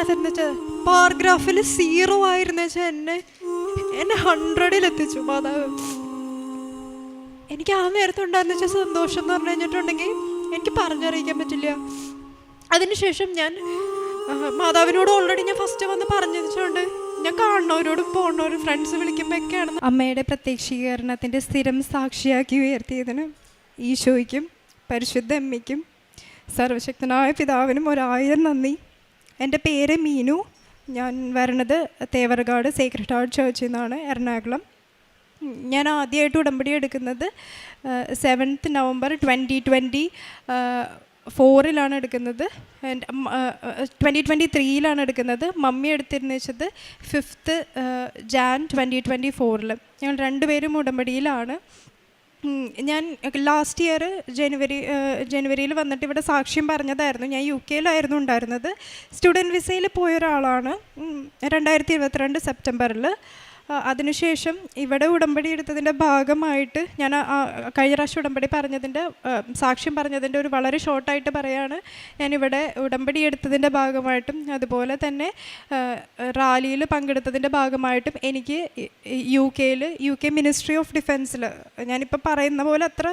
അതെന്ന് വെച്ചാൽ പാരഗ്രാഫിൽ 0 ആയിരുന്ന വെച്ചാൽ എന്നെ 100-ൽ എത്തിച്ചു മാതാവ്. എനിക്ക് ആ നേരത്തുണ്ടായിരുന്ന വെച്ചാൽ സന്തോഷം എന്ന് പറഞ്ഞു കഴിഞ്ഞിട്ടുണ്ടെങ്കിൽ എനിക്ക് പറഞ്ഞറിയിക്കാൻ പറ്റില്ല. അതിനുശേഷം ഞാൻ മാതാവിനോട് ഓൾറെഡി ഞാൻ ഫസ്റ്റ് വന്ന് പറഞ്ഞതുകൊണ്ട് ഞാൻ കാണുന്നവരോടും പോകുന്നവരും ഫ്രണ്ട്സ് വിളിക്കുമ്പോഴൊക്കെയാണ് അമ്മയുടെ പ്രത്യക്ഷീകരണത്തിൻ്റെ സ്ഥിരം സാക്ഷിയാക്കി ഉയർത്തിയതിന് ഈശോയ്ക്കും പരിശുദ്ധ അമ്മയ്ക്കും സർവശക്തനായ പിതാവിനും 1000 നന്ദി. എൻ്റെ പേര് മീനു. ഞാൻ വരണത് തേവരകാട് സേക്രഡ് ഹാർട്ട് ചർച്ചിൽ നിന്നാണ്, എറണാകുളം. ഞാൻ ആദ്യമായിട്ട് ഉടമ്പടി എടുക്കുന്നത് 7th November 2024 എടുക്കുന്നത്. 2023 എടുക്കുന്നത്. മമ്മി എടുത്തിരുന്നു വെച്ചത് 5th Jan 2024. ഞങ്ങൾ രണ്ടുപേരും ഉടമ്പടിയിലാണ്. ഞാൻ ലാസ്റ്റ് ഇയർ ജനുവരിയിൽ വന്നിട്ട് ഇവിടെ സാക്ഷ്യം പറഞ്ഞതായിരുന്നു. ഞാൻ UK-ലായിരുന്നു ഉണ്ടായിരുന്നത്. സ്റ്റുഡൻറ്റ് വിസയിൽ പോയ ഒരാളാണ് 2022 സെപ്റ്റംബറിൽ. അതിനുശേഷം ഇവിടെ ഉടമ്പടി എടുത്തതിൻ്റെ ഭാഗമായിട്ട് ഞാൻ കഴിഞ്ഞ പ്രാവശ്യം ഉടമ്പടി പറഞ്ഞതിൻ്റെ സാക്ഷ്യം പറഞ്ഞതിൻ്റെ ഒരു വളരെ ഷോർട്ടായിട്ട് പറയാണ്. ഞാനിവിടെ ഉടമ്പടി എടുത്തതിൻ്റെ ഭാഗമായിട്ടും അതുപോലെ തന്നെ റാലിയിൽ പങ്കെടുത്തതിൻ്റെ ഭാഗമായിട്ടും എനിക്ക് UK മിനിസ്ട്രി ഓഫ് ഡിഫൻസിൽ ഞാനിപ്പോൾ പറയുന്ന പോലെ അത്ര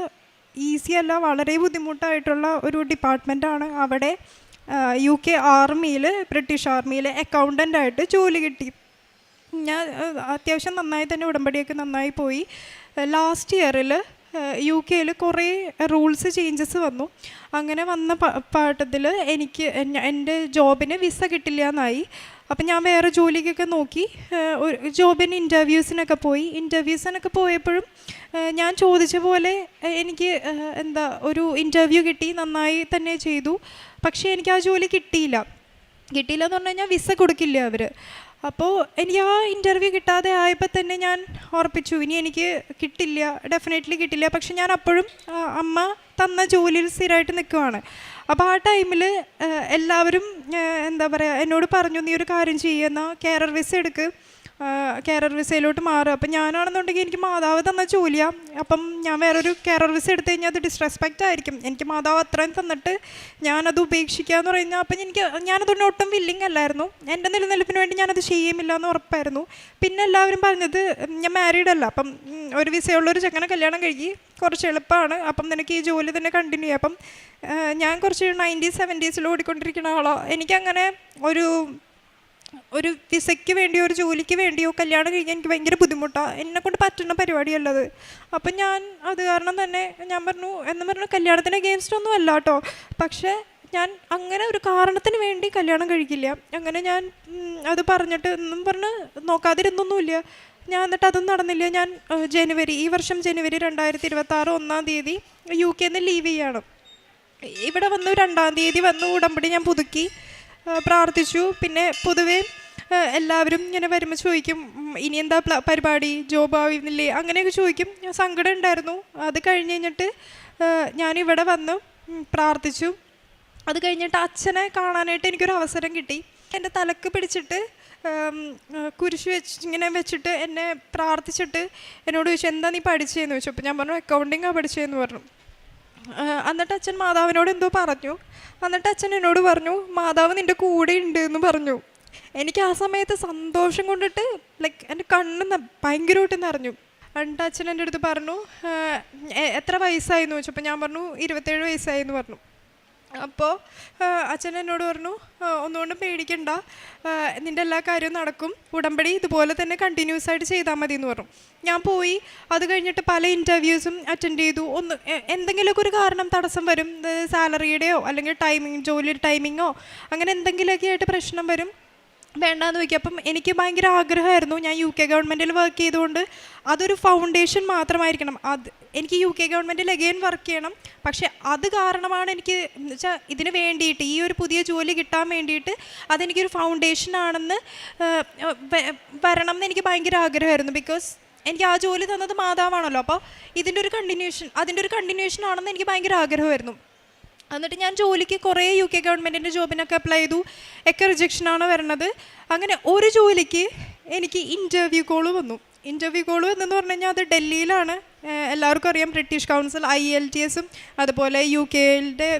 ഈസി അല്ല, വളരെ ബുദ്ധിമുട്ടായിട്ടുള്ള ഒരു ഡിപ്പാർട്ട്മെൻറ്റാണ്. അവിടെ UK ആർമിയിൽ, ബ്രിട്ടീഷ് ആർമിയിൽ അക്കൗണ്ടൻ്റായിട്ട് ജോലി കിട്ടി. ഞാൻ അത്യാവശ്യം നന്നായി തന്നെ ഉടമ്പടിയൊക്കെ നന്നായി പോയി. ലാസ്റ്റ് ഇയറിൽ UK-ൽ കുറേ റൂൾസ് ചേഞ്ചസ് വന്നു. അങ്ങനെ വന്ന പാട്ടത്തിൽ എനിക്ക് എൻ്റെ ജോബിന് വിസ കിട്ടില്ല എന്നായി. അപ്പം ഞാൻ വേറെ ജോലിക്കൊക്കെ നോക്കി, ജോബിന് ഇൻ്റർവ്യൂസിനൊക്കെ പോയപ്പോഴും ഞാൻ ചോദിച്ച പോലെ എനിക്ക് ഒരു ഇൻ്റർവ്യൂ കിട്ടി, നന്നായി തന്നെ ചെയ്തു. പക്ഷേ എനിക്ക് ആ ജോലി കിട്ടിയില്ല എന്ന് പറഞ്ഞു കഴിഞ്ഞാൽ വിസ കൊടുക്കില്ല അവർ. അപ്പോൾ എനിക്ക് ആ ഇൻ്റർവ്യൂ കിട്ടാതെ ആയപ്പോൾ തന്നെ ഞാൻ ഉറപ്പിച്ചു ഇനി എനിക്ക് കിട്ടില്ല, ഡെഫിനറ്റ്ലി കിട്ടില്ല. പക്ഷെ ഞാൻ അപ്പോഴും അമ്മ തന്ന ജോലിയിൽ സ്ഥിരമായിട്ട് നിൽക്കുവാണ്. അപ്പോൾ ആ ടൈമിൽ എല്ലാവരും എന്നോട് പറഞ്ഞു, നീ ഒരു കാര്യം ചെയ്യുന്ന കാരർ വിസ എടുക്ക്, കാരർ വിസയിലോട്ട് മാറുക. അപ്പം ഞാനാണെന്നുണ്ടെങ്കിൽ എനിക്ക് മാതാവ് തന്ന ജോലിയാണ്. അപ്പം ഞാൻ വേറൊരു കാരർ വിസ എടുത്തു കഴിഞ്ഞാൽ അത് ഡിസ്റെസ്പെക്റ്റ് ആയിരിക്കും. എനിക്ക് മാതാവ് അത്രയും തന്നിട്ട് ഞാനത് ഉപേക്ഷിക്കുക എന്ന് പറഞ്ഞാൽ അപ്പം ഞാനതൊന്നും ഒട്ടും വില്ലിങ് അല്ലായിരുന്നു. എൻ്റെ നിലനിൽപ്പിന് വേണ്ടി ഞാനത് ചെയ്യുമില്ല എന്ന് ഉറപ്പായിരുന്നു. പിന്നെ എല്ലാവരും പറഞ്ഞത് ഞാൻ മാരീഡ് അല്ല, അപ്പം ഒരു വിസയുള്ളൊരു ചെക്കനെ കല്യാണം കഴിക്കി കുറച്ച് എളുപ്പമാണ്, അപ്പം നിനക്ക് ഈ ജോലി തന്നെ കണ്ടിന്യൂ ചെയ്യാം. അപ്പം ഞാൻ കുറച്ച് 90s 70s ഓടിക്കൊണ്ടിരിക്കുന്ന ആളോ, എനിക്കങ്ങനെ ഒരു വിസയ്ക്ക് വേണ്ടിയോ ഒരു ജോലിക്ക് വേണ്ടിയോ കല്യാണം കഴിക്കാൻ എനിക്ക് ഭയങ്കര ബുദ്ധിമുട്ടാണ്, എന്നെക്കൊണ്ട് പറ്റുന്ന പരിപാടിയല്ലത്. അപ്പം ഞാൻ അത് കാരണം തന്നെ ഞാൻ പറഞ്ഞു കല്യാണത്തിന് അഗെയിൻസ്റ്റ് ഒന്നും അല്ല കേട്ടോ, പക്ഷേ ഞാൻ അങ്ങനെ ഒരു കാരണത്തിന് വേണ്ടി കല്യാണം കഴിക്കില്ല. അങ്ങനെ ഞാൻ അത് പറഞ്ഞിട്ട് പറഞ്ഞ് നോക്കാതിരുന്നൊന്നുമില്ല. ഞാൻ എന്നിട്ട് അതൊന്നും നടന്നില്ല. ഞാൻ ഈ വർഷം ജനുവരി 2026 1-ാം തീയതി UK-ന്ന് ലീവ് ചെയ്യണം. ഇവിടെ വന്ന് 2-ാം തീയതി വന്ന് ഉടമ്പടി ഞാൻ പുതുക്കി പ്രാർത്ഥിച്ചു. പിന്നെ പൊതുവേ എല്ലാവരും ഇങ്ങനെ വരുമ്പോൾ ചോദിക്കും ഇനി എന്താ പരിപാടി, ജോബ് ആവുന്നില്ലേ, അങ്ങനെയൊക്കെ ചോദിക്കും. ഞാൻ സങ്കടം ഉണ്ടായിരുന്നു. അത് കഴിഞ്ഞിട്ട് ഞാനിവിടെ വന്ന് പ്രാർത്ഥിച്ചു. അത് കഴിഞ്ഞിട്ട് അച്ഛനെ കാണാനായിട്ട് എനിക്കൊരു അവസരം കിട്ടി. എൻ്റെ തലക്ക് പിടിച്ചിട്ട് കുരിശ് വെച്ചിട്ട് എന്നെ പ്രാർത്ഥിച്ചിട്ട് എന്നോട് ചോദിച്ചു എന്താ നീ പഠിച്ചതെന്ന് ചോദിച്ചു. അപ്പോൾ ഞാൻ പറഞ്ഞു അക്കൗണ്ടിങ്ങാണ് പഠിച്ചതെന്ന് പറഞ്ഞു. എന്നിട്ട് അച്ഛൻ മാതാവിനോട് എന്തോ പറഞ്ഞു. എന്നിട്ട് അച്ഛൻ എന്നോട് പറഞ്ഞു മാതാവ് നിൻ്റെ കൂടെ ഉണ്ട് എന്ന് പറഞ്ഞു. എനിക്ക് ആ സമയത്ത് സന്തോഷം കൊണ്ടിട്ട് എൻ്റെ കണ്ണ് ഭയങ്കരമായിട്ട് നിറഞ്ഞു. എന്നിട്ട് അച്ഛൻ എൻ്റെ അടുത്ത് പറഞ്ഞു എത്ര വയസ്സായി എന്ന് ചോദിച്ചപ്പോൾ ഞാൻ പറഞ്ഞു 27 വയസ്സായി എന്ന് പറഞ്ഞു. അപ്പോൾ അച്ഛൻ എന്നോട് പറഞ്ഞു ഒന്നുകൊണ്ടും പേടിക്കണ്ട, നിൻ്റെ എല്ലാ കാര്യവും നടക്കും, ഉടമ്പടി ഇതുപോലെ തന്നെ കണ്ടിന്യൂസ് ആയിട്ട് ചെയ്താൽ മതി എന്ന് പറഞ്ഞു. ഞാൻ പോയി. അത് കഴിഞ്ഞിട്ട് പല ഇൻ്റർവ്യൂസും അറ്റൻഡ് ചെയ്തു. എന്തെങ്കിലുമൊക്കെ ഒരു കാരണം തടസ്സം വരും, സാലറിയുടെയോ അല്ലെങ്കിൽ ജോലി ടൈമിങ്ങോ അങ്ങനെ എന്തെങ്കിലുമൊക്കെ ആയിട്ട് പ്രശ്നം വരും, വേണ്ടാന്ന് വയ്ക്കുക. അപ്പം എനിക്ക് ഭയങ്കര ആഗ്രഹമായിരുന്നു, ഞാൻ UK ഗവൺമെൻറ്റിൽ വർക്ക് ചെയ്തുകൊണ്ട് അതൊരു ഫൗണ്ടേഷൻ മാത്രമായിരിക്കണം. എനിക്ക് UK ഗവൺമെൻറ്റിൽ അഗെയിൻ വർക്ക് ചെയ്യണം. പക്ഷെ അത് കാരണമാണ് എനിക്ക് വെച്ചാൽ ഇതിന് വേണ്ടിയിട്ട് ഈ ഒരു പുതിയ ജോലി കിട്ടാൻ വേണ്ടിയിട്ട് അതെനിക്കൊരു ഫൗണ്ടേഷനാണെന്ന് വരണം എന്ന് എനിക്ക് ഭയങ്കര ആഗ്രഹമായിരുന്നു. ബിക്കോസ് എനിക്ക് ആ ജോലി തന്നത് മാതാവാണല്ലോ. അപ്പോൾ അതിൻ്റെ ഒരു കണ്ടിന്യൂഷൻ ആണെന്ന് എനിക്ക് ഭയങ്കര ആഗ്രഹമായിരുന്നു. എന്നിട്ട് ഞാൻ ജോലിക്ക് കുറേ UK ഗവൺമെൻറ്റിൻ്റെ ജോബിനൊക്കെ അപ്ലൈ ചെയ്തു. ഒക്കെ റിജക്ഷനാണ് വരണത്. അങ്ങനെ ഒരു ജോലിക്ക് എനിക്ക് ഇൻ്റർവ്യൂ കോള് വന്നു. ഇൻ്റർവ്യൂ കോള് വന്നെന്ന് പറഞ്ഞു കഴിഞ്ഞാൽ അത് ഡൽഹിയിലാണ്. എല്ലാവർക്കും അറിയാം ബ്രിട്ടീഷ് കൗൺസിൽ IELTSഉം അതുപോലെ UK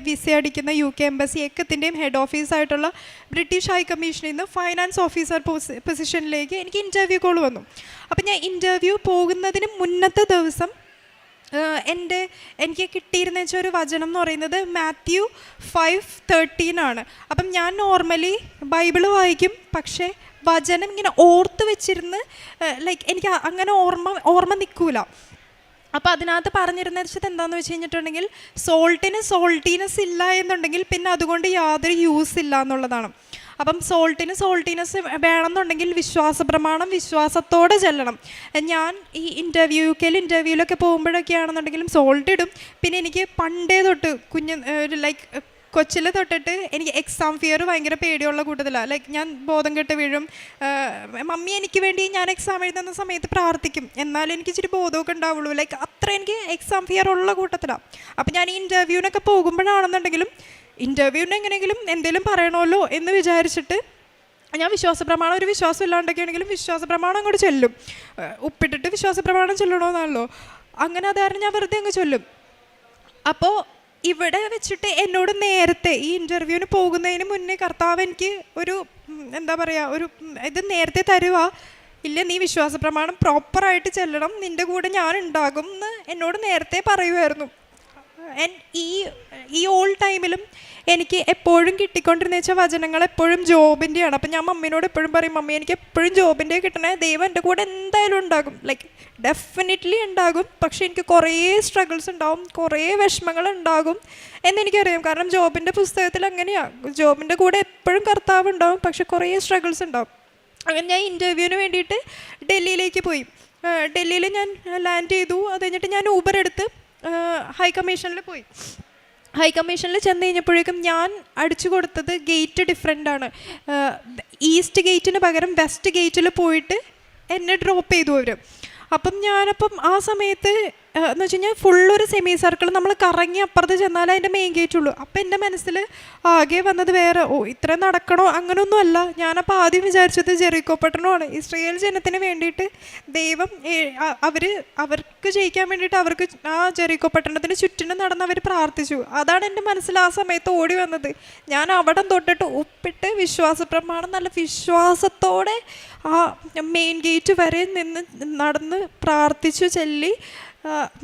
വിസ അടിക്കുന്ന UK എംബസി എക്കത്തിൻ്റെയും ഹെഡ് ഓഫീസായിട്ടുള്ള ബ്രിട്ടീഷ് ഹൈ കമ്മീഷനിൽ നിന്ന് ഫൈനാൻസ് ഓഫീസർ പൊസിഷനിലേക്ക് എനിക്ക് ഇൻ്റർവ്യൂ കോൾ വന്നു. അപ്പം ഞാൻ ഇൻ്റർവ്യൂ പോകുന്നതിന് മുന്നത്തെ ദിവസം എനിക്ക് കിട്ടിയിരുന്ന വെച്ചാൽ ഒരു വചനം എന്ന് പറയുന്നത് മാത്യു 5:13 അപ്പം ഞാൻ നോർമലി ബൈബിള് വായിക്കും, പക്ഷേ വചനം ഇങ്ങനെ ഓർത്ത് വെച്ചിരുന്ന് ലൈക്ക് എനിക്ക് അങ്ങനെ ഓർമ്മ നിൽക്കൂല. അപ്പോൾ അതിനകത്ത് പറഞ്ഞിരുന്നത് വെച്ചത് എന്താണെന്ന് വെച്ച് കഴിഞ്ഞിട്ടുണ്ടെങ്കിൽ സോൾട്ടീനസ് ഇല്ല എന്നുണ്ടെങ്കിൽ പിന്നെ അതുകൊണ്ട് യാതൊരു യൂസ് ഇല്ല എന്നുള്ളതാണ്. അപ്പം സോൾട്ടീനസ് വേണമെന്നുണ്ടെങ്കിൽ വിശ്വാസത്തോടെ ചെല്ലണം. ഞാൻ ഈ ഇൻ്റർവ്യൂവിലൊക്കെ പോകുമ്പോഴൊക്കെയാണെന്നുണ്ടെങ്കിലും സോൾട്ട് ഇടും. പിന്നെ എനിക്ക് പണ്ടേ തൊട്ട് ലൈക്ക് കൊച്ചിൽ തൊട്ടിട്ട് എനിക്ക് എക്സാം ഫിയർ ഭയങ്കര പേടിയുള്ള കൂട്ടത്തിലാണ്. ലൈക്ക് ഞാൻ ബോധം കെട്ട് വീഴും. മമ്മി എനിക്ക് വേണ്ടി ഞാൻ എക്സാം എഴുതുന്ന സമയത്ത് പ്രാർത്ഥിക്കും, എന്നാലും എനിക്ക് ഇച്ചിരി ബോധമൊക്കെ ഉണ്ടാവുള്ളൂ. ലൈക്ക് അത്ര എനിക്ക് എക്സാം ഫിയർ ഉള്ള കൂട്ടത്തിലാണ്. അപ്പം ഞാൻ ഈ ഇൻ്റർവ്യൂവിനൊക്കെ പോകുമ്പോഴാണെന്നുണ്ടെങ്കിലും ഇൻ്റർവ്യൂവിന് എങ്ങനെയെങ്കിലും എന്തെങ്കിലും പറയണമല്ലോ എന്ന് വിചാരിച്ചിട്ട് ഞാൻ ഒരു വിശ്വാസം ഇല്ലാണ്ടൊക്കെ ആണെങ്കിലും വിശ്വാസപ്രമാണം അങ്ങോട്ട് ചെല്ലും. ഉപ്പിട്ടിട്ട് വിശ്വാസപ്രമാണം ചെല്ലണമെന്നാണല്ലോ, അങ്ങനെ അത് കാരണം ഞാൻ വെറുതെ അങ്ങ് ചൊല്ലും. അപ്പോൾ ഇവിടെ വെച്ചിട്ട് എന്നോട് നേരത്തെ ഈ ഇൻ്റർവ്യൂവിന് പോകുന്നതിന് മുന്നേ കർത്താവ് എനിക്ക് ഒരു എന്താ പറയുക ഇത് നേരത്തെ തരുക, ഇല്ല നീ വിശ്വാസപ്രമാണം പ്രോപ്പറായിട്ട് ചെല്ലണം, നിൻ്റെ കൂടെ ഞാൻ ഉണ്ടാകും എന്ന് എന്നോട് നേരത്തെ പറയുമായിരുന്നു. ഈ ഓൾ ടൈമിലും എനിക്ക് എപ്പോഴും കിട്ടിക്കൊണ്ടിരുന്ന വെച്ചാൽ വചനങ്ങൾ എപ്പോഴും ജോബിൻ്റെയാണ്. അപ്പം ഞാൻ മമ്മീനോട് എപ്പോഴും പറയും, മമ്മി എനിക്ക് എപ്പോഴും ജോബിൻ്റെ കിട്ടണേ, ദൈവം എൻ്റെ കൂടെ എന്തായാലും ഉണ്ടാകും, ലൈക്ക് ഡെഫിനറ്റ്ലി ഉണ്ടാകും. പക്ഷേ എനിക്ക് കുറേ സ്ട്രഗിൾസ് ഉണ്ടാകും, കുറേ വിഷമങ്ങൾ ഉണ്ടാകും എന്നെനിക്കറിയാം. കാരണം ജോബിൻ്റെ പുസ്തകത്തിൽ അങ്ങനെയാണ്, ജോബിൻ്റെ കൂടെ എപ്പോഴും കർത്താവ് ഉണ്ടാകും, പക്ഷെ കുറേ സ്ട്രഗിൾസ് ഉണ്ടാകും. അങ്ങനെ ഞാൻ ഇൻ്റർവ്യൂവിന് വേണ്ടിയിട്ട് ഡൽഹിയിലേക്ക് പോയി. ഡൽഹിയിൽ ഞാൻ ലാൻഡ് ചെയ്തു. അത് കഴിഞ്ഞിട്ട് ഞാൻ ഊബർ എടുത്ത് ഹൈ കമ്മീഷനിൽ പോയി. ഹൈ കമ്മീഷനിൽ ചെന്ന് കഴിഞ്ഞപ്പോഴേക്കും ഞാൻ അടിച്ചു കൊടുത്തത് ഗേറ്റ് ഡിഫറെൻ്റാണ്. ഈസ്റ്റ് ഗേറ്റിന് പകരം വെസ്റ്റ് ഗേറ്റിൽ പോയിട്ട് എന്നെ ഡ്രോപ്പ് ചെയ്തു അവർ. അപ്പം ആ സമയത്ത് എന്ന് വെച്ച് കഴിഞ്ഞാൽ ഫുള്ളൊരു സെമി സർക്കിൾ നമ്മൾ കറങ്ങി അപ്പുറത്ത് ചെന്നാലേ അതിൻ്റെ മെയിൻ ഗേറ്റ് ഉള്ളൂ. അപ്പം എൻ്റെ മനസ്സിൽ ആകെ വന്നത് വേറെ ഇത്ര നടക്കണോ അങ്ങനെയൊന്നും അല്ല. ഞാനപ്പോൾ ആദ്യം വിചാരിച്ചത് ജെറിക്കോ പട്ടണമാണ്. ഇസ്രായേൽ ജനത്തിന് വേണ്ടിയിട്ട് ദൈവം അവർക്ക് ജയിക്കാൻ വേണ്ടിയിട്ട് അവർക്ക് ആ ജെറിക്കോ പട്ടണത്തിന് ചുറ്റിനും നടന്ന് അവർ പ്രാർത്ഥിച്ചു. അതാണ് എൻ്റെ മനസ്സിൽ ആ സമയത്ത് ഓടി വന്നത്. ഞാൻ അവിടെ തൊട്ടിട്ട് ഉപ്പിട്ട് വിശ്വാസപ്രമാണം നല്ല വിശ്വാസത്തോടെ ആ മെയിൻ ഗേറ്റ് വരെ നിന്ന് നടന്ന് പ്രാർത്ഥിച്ചു ചെല്ലി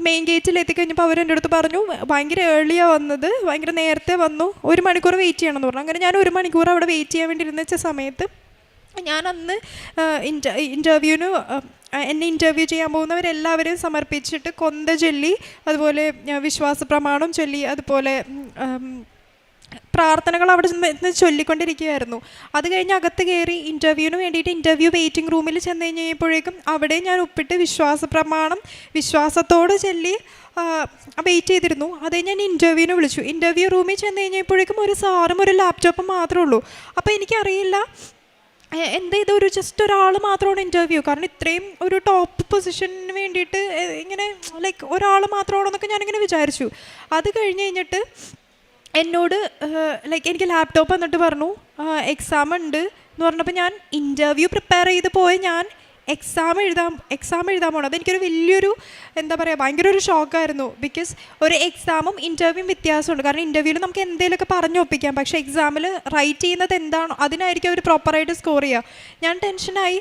മെയിൻ ഗേറ്റിൽ എത്തിക്കഴിഞ്ഞപ്പോൾ അവരെൻ്റെ അടുത്ത് പറഞ്ഞു, ഭയങ്കര ഏർലിയാണ് വന്നത്, ഭയങ്കര നേരത്തെ വന്നു, 1 മണിക്കൂർ വെയിറ്റ് ചെയ്യണമെന്ന് പറഞ്ഞു. അങ്ങനെ ഞാൻ 1 മണിക്കൂർ അവിടെ വെയിറ്റ് ചെയ്യാൻ വേണ്ടി ഇരുന്ന വെച്ച സമയത്ത് ഞാൻ അന്ന് ഇൻ്റർവ്യൂവിന് എന്നെ ഇൻ്റർവ്യൂ ചെയ്യാൻ പോകുന്നവരെല്ലാവരെയും സമർപ്പിച്ചിട്ട് കൊന്ത ചൊല്ലി, അതുപോലെ വിശ്വാസപ്രമാണം ചൊല്ലി, അതുപോലെ പ്രാർത്ഥനകൾ അവിടെ നിന്ന് ചൊല്ലിക്കൊണ്ടിരിക്കുകയായിരുന്നു. അത് കഴിഞ്ഞ് അകത്ത് കയറി ഇൻ്റർവ്യൂവിന് വേണ്ടിയിട്ട് ഇൻ്റർവ്യൂ വെയിറ്റിംഗ് റൂമിൽ ചെന്ന് കഴിഞ്ഞപ്പോഴേക്കും അവിടെ ഞാൻ ഉപ്പിട്ട് വിശ്വാസപ്രമാണം വിശ്വാസത്തോടെ ചൊല്ലി വെയിറ്റ് ചെയ്തിരുന്നു. അതേ ഞാൻ ഇൻ്റർവ്യൂവിന് വിളിച്ചു. ഇൻ്റർവ്യൂ റൂമിൽ ചെന്ന് കഴിഞ്ഞപ്പോഴേക്കും ഒരു സാറും ഒരു ലാപ്ടോപ്പും മാത്രമേ ഉള്ളൂ. അപ്പോൾ എനിക്കറിയില്ല എന്താ ഇതൊരു ജസ്റ്റ് ഒരാൾ മാത്രമാണ് ഇൻ്റർവ്യൂ, കാരണം ഇത്രയും ഒരു ടോപ്പ് പൊസിഷന് വേണ്ടിയിട്ട് ഇങ്ങനെ ലൈക്ക് ഒരാൾ മാത്രമാണെന്നൊക്കെ ഞാനിങ്ങനെ വിചാരിച്ചു. അത് കഴിഞ്ഞിട്ട് എന്നോട് ലൈക്ക് എനിക്ക് ലാപ്ടോപ്പ് എന്നിട്ട് പറഞ്ഞു എക്സാം ഉണ്ട് എന്ന് പറഞ്ഞപ്പോൾ ഞാൻ ഇൻ്റർവ്യൂ പ്രിപ്പയർ ചെയ്ത് പോയി ഞാൻ എക്സാം എഴുതാൻ പോകണം. അതെനിക്കൊരു വലിയൊരു എന്താ പറയുക ഭയങ്കര ഒരു ഷോക്കായിരുന്നു. ബിക്കോസ് ഒരു എക്സാമും ഇൻ്റർവ്യൂവും വ്യത്യാസമുണ്ട്. കാരണം ഇൻ്റർവ്യൂവിൽ നമുക്ക് എന്തെങ്കിലുമൊക്കെ പറഞ്ഞു ഒപ്പിക്കാം, പക്ഷേ എക്സാമിൽ റൈറ്റ് ചെയ്യുന്നത് എന്താണോ അതിനായിരിക്കും അവർ പ്രോപ്പറായിട്ട് സ്കോർ ചെയ്യുക. ഞാൻ ടെൻഷനായി.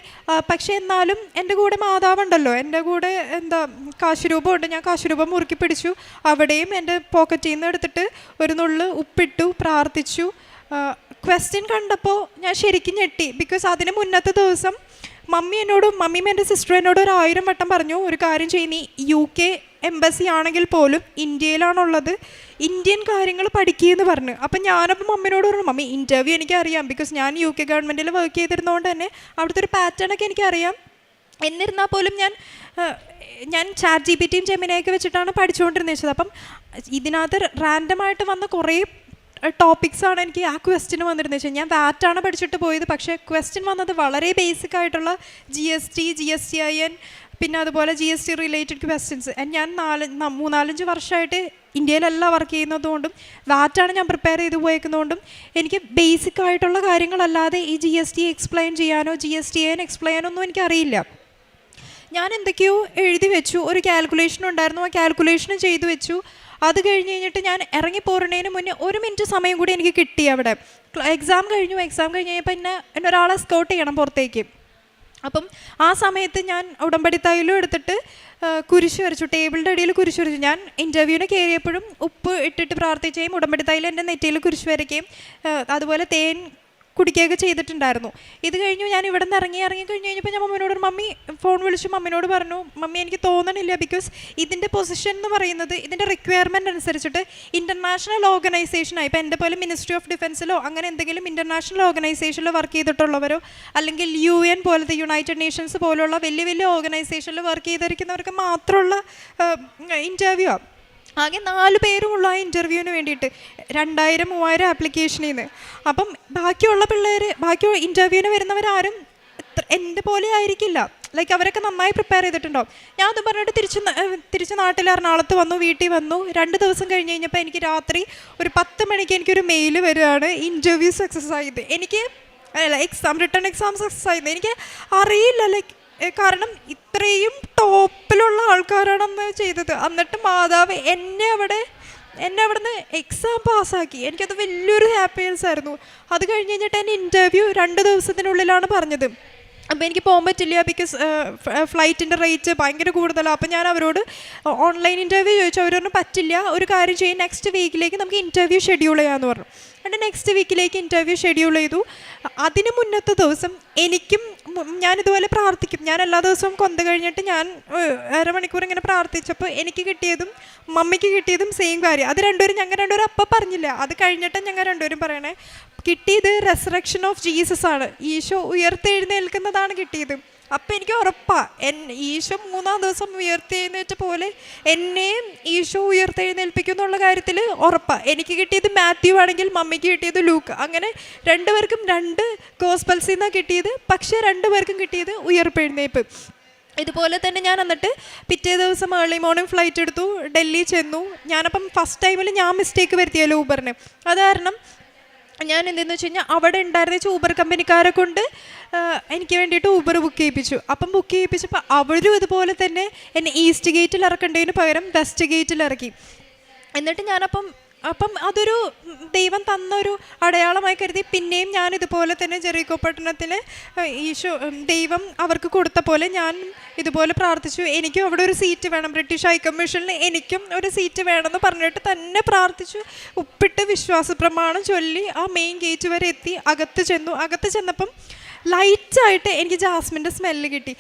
പക്ഷേ എന്നാലും എൻ്റെ കൂടെ മാതാവുണ്ടല്ലോ, എൻ്റെ കൂടെ എന്താ കാശുരൂപമുണ്ട്. ഞാൻ കാശുരൂപം മുറുക്കി പിടിച്ചു. അവിടെയും എൻ്റെ പോക്കറ്റിൽ നിന്ന് എടുത്തിട്ട് ഒരു നുള്ള് ഉപ്പിട്ടു, പ്രാർത്ഥിച്ചു. ക്വസ്റ്റ്യൻ കണ്ടപ്പോൾ ഞാൻ ശരിക്കും ഞെട്ടി. ബിക്കോസ് അതിന് മുന്നത്തെ ദിവസം മമ്മിയും എൻ്റെ സിസ്റ്റർ എന്നോട് 1000 വട്ടം പറഞ്ഞു, ഒരു കാര്യം ചെയ്യും, നീ UK എംബസി ആണെങ്കിൽ പോലും ഇന്ത്യയിലാണുള്ളത്, ഇന്ത്യൻ കാര്യങ്ങൾ പഠിക്കുകയെന്ന് പറഞ്ഞു. അപ്പം ഞാനപ്പോൾ മമ്മിനോട് പറഞ്ഞു, മമ്മി ഇൻ്റർവ്യൂ എനിക്കറിയാം, ബിക്കോസ് ഞാൻ UK ഗവൺമെൻറ്റിൽ വർക്ക് ചെയ്തിരുന്നതുകൊണ്ട് തന്നെ അവിടുത്തെ ഒരു പാറ്റേണൊക്കെ എനിക്കറിയാം. എന്നിരുന്നാൽ പോലും ഞാൻ ChatGPTയും ജെമിനിയൊക്കെ വെച്ചിട്ടാണ് പഠിച്ചുകൊണ്ടിരുന്നത്. അപ്പം ഇതിനകത്ത് റാൻഡമായിട്ട് വന്ന കുറേ ടോപ്പിക്സാണ് എനിക്ക് ആ ക്വസ്റ്റ്യൻ വന്നിരുന്നത് വെച്ചാൽ ഞാൻ വാറ്റാണ് പഠിച്ചിട്ട് പോയത്. പക്ഷേ ക്വസ്റ്റ്യൻ വന്നത് വളരെ ബേസിക് ആയിട്ടുള്ള GST, GSTIN, പിന്നെ അതുപോലെ GST റിലേറ്റഡ് ക്വസ്റ്റ്യൻസ്. ഞാൻ 3-4 വർഷമായിട്ട് ഇന്ത്യയിലല്ല വർക്ക് ചെയ്യുന്നതുകൊണ്ടും വാറ്റാണ് ഞാൻ പ്രിപ്പയർ ചെയ്ത് പോയേക്കുന്നതുകൊണ്ടും എനിക്ക് ബേസിക് ആയിട്ടുള്ള കാര്യങ്ങളല്ലാതെ ഈ GST എക്സ്പ്ലെയിൻ ചെയ്യാനോ GSTIN എക്സ്പ്ലെയിൻ ചെയ്യാനൊന്നും എനിക്കറിയില്ല. ഞാൻ എന്തൊക്കെയോ എഴുതി വെച്ചു, ഒരു കാൽക്കുലേഷൻ ഉണ്ടായിരുന്നു, ആ കാൽക്കുലേഷനും ചെയ്തു വെച്ചു. അത് കഴിഞ്ഞ് കഴിഞ്ഞിട്ട് ഞാൻ ഇറങ്ങി പോരുന്നതിന് മുന്നേ 1 മിനിറ്റ് സമയം കൂടി എനിക്ക് കിട്ടി അവിടെ. എക്സാം കഴിഞ്ഞ് കഴിഞ്ഞപ്പോൾ എന്നെ ഒരാളെ സ്കൗട്ട് ചെയ്യണം പുറത്തേക്ക്. അപ്പം ആ സമയത്ത് ഞാൻ ഉടമ്പടി തൈലം എടുത്തിട്ട് കുരിശ് വരച്ചു, ടേബിളിൻ്റെ അടിയിൽ കുരിശ് വരച്ചു. ഞാൻ ഇൻ്റർവ്യൂവിന് കയറിയപ്പോഴും ഉപ്പ് ഇട്ടിട്ട് പ്രാർത്ഥിക്കുകയും ഉടമ്പടി തൈലം എൻ്റെ നെറ്റിയിൽ കുരിശ് വരയ്ക്കുകയും അതുപോലെ തേൻ കുടിക്കുകയൊക്കെ ചെയ്തിട്ടുണ്ടായിരുന്നു. ഇത് കഴിഞ്ഞു ഞാൻ ഇവിടെ നിന്ന് ഇറങ്ങി കഴിഞ്ഞ് കഴിഞ്ഞപ്പോൾ ഞാൻ മമ്മിനോട് മമ്മി ഫോൺ വിളിച്ചു മമ്മിനോട് പറഞ്ഞു, മമ്മി എനിക്ക് തോന്നണില്ല, ബിക്കോസ് ഇതിൻ്റെ പൊസിഷൻ എന്ന് പറയുന്നത് ഇതിൻ്റെ റിക്വയർമെൻറ്റ് അനുസരിച്ചിട്ട് ഇൻ്റർനാഷണൽ ഓർഗനൈസേഷനായി, ഇപ്പോൾ എൻ്റെ പോലെ മിനിസ്ട്രി ഓഫ് ഡിഫൻസിലോ അങ്ങനെ എന്തെങ്കിലും ഇൻ്റർനാഷണൽ ഓർഗനൈസേഷനിൽ വർക്ക് ചെയ്തിട്ടുള്ളവരോ അല്ലെങ്കിൽ UN പോലത്തെ യുണൈറ്റഡ് നേഷൻസ് പോലുള്ള വലിയ വലിയ ഓർഗനൈസേഷനിൽ വർക്ക് ചെയ്തിരിക്കുന്നവർക്ക് മാത്രമുള്ള ഇൻ്റർവ്യൂ ആണ്. ആകെ 4 പേരുമുള്ള ആ ഇൻ്റർവ്യൂവിന് വേണ്ടിയിട്ട് 2000-3000 ആപ്ലിക്കേഷനിൽ നിന്ന്. അപ്പം ബാക്കിയുള്ള ഇൻ്റർവ്യൂവിന് വരുന്നവരാരും എൻ്റെ പോലെ ആയിരിക്കില്ല. ലൈക്ക് അവരൊക്കെ നന്നായി പ്രിപ്പയർ ചെയ്തിട്ടുണ്ടാവും. ഞാൻ അത് പറഞ്ഞിട്ട് തിരിച്ച് നാട്ടിൽ എറണാകുളത്ത് വന്നു, വീട്ടിൽ വന്നു. 2 ദിവസം കഴിഞ്ഞ് കഴിഞ്ഞപ്പോൾ എനിക്ക് രാത്രി ഒരു 10 മണിക്ക് എനിക്കൊരു മെയിൽ വരികയാണ്, ഇൻ്റർവ്യൂ സക്സസ് ആയത്. എനിക്ക് റിട്ടേൺ എക്സാം സക്സസ് ആയത്. എനിക്ക് അറിയില്ല, ലൈക്ക് കാരണം ഇത്രയും ടോപ്പിലുള്ള ആൾക്കാരാണെന്ന് ചെയ്തത്. എന്നിട്ട് മാതാവ് എന്നെ അവിടെ നിന്ന് എക്സാം പാസ്സാക്കി. എനിക്കത് വലിയൊരു ഹാപ്പിനെസ് ആയിരുന്നു. അത് കഴിഞ്ഞ് കഴിഞ്ഞിട്ട് എൻ്റെ ഇൻ്റർവ്യൂ 2 ദിവസത്തിനുള്ളിലാണ് പറഞ്ഞത്. അപ്പോൾ എനിക്ക് പോകാൻ പറ്റില്ല, ബിക്കോസ് ഫ്ലൈറ്റിൻ്റെ റേറ്റ് ഭയങ്കര കൂടുതലാണ്. അപ്പോൾ ഞാൻ അവരോട് ഓൺലൈൻ ഇൻ്റർവ്യൂ ചോദിച്ചു. അവർ പറഞ്ഞു പറ്റില്ല, ഒരു കാര്യം ചെയ്യും, നെക്സ്റ്റ് വീക്കിലേക്ക് നമുക്ക് ഇൻ്റർവ്യൂ ഷെഡ്യൂൾ ചെയ്യാമെന്ന് പറഞ്ഞു. എന്നിട്ട് നെക്സ്റ്റ് വീക്കിലേക്ക് ഇൻ്റർവ്യൂ ഷെഡ്യൂൾ ചെയ്തു. അതിന് മുന്നത്തെ ദിവസം ഞാനിതുപോലെ പ്രാർത്ഥിക്കും. ഞാൻ എല്ലാ ദിവസവും കൊന്ത കഴിഞ്ഞിട്ട് ഞാൻ 1/2 മണിക്കൂർ ഇങ്ങനെ പ്രാർത്ഥിച്ചപ്പോൾ എനിക്ക് കിട്ടിയതും മമ്മിക്ക് കിട്ടിയതും സെയിം കാര്യം. അത് ഞങ്ങൾ രണ്ടുപേരും അപ്പം പറഞ്ഞില്ല, അത് കഴിഞ്ഞിട്ട് ഞങ്ങൾ രണ്ടുപേരും പറയണേ, കിട്ടിയത് റെസറക്ഷൻ ഓഫ് ജീസസ് ആണ്, ഈശോ ഉയർത്തെഴുന്നേൽക്കുന്നതാണ് കിട്ടിയത്. അപ്പം എനിക്ക് ഉറപ്പാണ് ഈശോ 3-ാം ദിവസം ഉയർത്തെഴുന്നേറ്റ പോലെ എന്നെയും ഈശോ ഉയർത്തെഴുന്നേൽപ്പിക്കും എന്നുള്ള കാര്യത്തിൽ ഉറപ്പാണ്. എനിക്ക് കിട്ടിയത് മാത്യു ആണെങ്കിൽ മമ്മിക്ക് കിട്ടിയത് ലൂക്ക്. അങ്ങനെ 2 പേർക്കും 2 ഗോസ്പൽസിൽ നിന്നാണ് കിട്ടിയത്. പക്ഷേ 2 പേർക്കും കിട്ടിയത് ഉയർപ്പെഴുന്നേൽപ്പ്. ഇതുപോലെ തന്നെ ഞാൻ എന്നിട്ട് പിറ്റേ ദിവസം ഏർലി മോർണിംഗ് ഫ്ലൈറ്റ് എടുത്തു, ഡൽഹി ചെന്നു. ഞാനപ്പം ഫസ്റ്റ് ടൈമിൽ ഞാൻ മിസ്റ്റേക്ക് വരുത്തിയല്ലോ ഊബറിന്. അത് കാരണം ഞാൻ എന്തെന്ന് വെച്ച് കഴിഞ്ഞാൽ അവിടെ ഉണ്ടായിരുന്ന ഊബർ കമ്പനിക്കാരെ കൊണ്ട് എനിക്ക് വേണ്ടിയിട്ട് ഊബർ ബുക്ക് ചെയ്യിപ്പിച്ചു. അപ്പം ബുക്ക് ചെയ്യിപ്പിച്ചപ്പോൾ അവരും ഇതുപോലെ തന്നെ എന്നെ ഈസ്റ്റ് ഗേറ്റിൽ ഇറക്കേണ്ടതിന് പകരം വെസ്റ്റ് ഗേറ്റിൽ ഇറക്കി. എന്നിട്ട് ഞാനപ്പം അതൊരു ദൈവം തന്നൊരു അടയാളമായി കരുതി പിന്നെയും ഞാൻ ഇതുപോലെ തന്നെ ജെറിക്കോ പട്ടണത്തിൽ ഈശോ ദൈവം അവർക്ക് കൊടുത്ത പോലെ ഞാൻ ഇതുപോലെ പ്രാർത്ഥിച്ചു. എനിക്കും അവിടെ ഒരു സീറ്റ് വേണം, ബ്രിട്ടീഷ് ഹൈക്കമ്മീഷനിൽ എനിക്കും ഒരു സീറ്റ് വേണമെന്ന് പറഞ്ഞിട്ട് തന്നെ പ്രാർത്ഥിച്ചു. ഉപ്പിട്ട് വിശ്വാസ പ്രമാണം ചൊല്ലി ആ മെയിൻ ഗേറ്റ് വരെ എത്തി. അകത്ത് ചെന്നപ്പം ലൈറ്റായിട്ട് എനിക്ക് ജാസ്മിൻ്റെ സ്മെല്ല് കിട്ടി.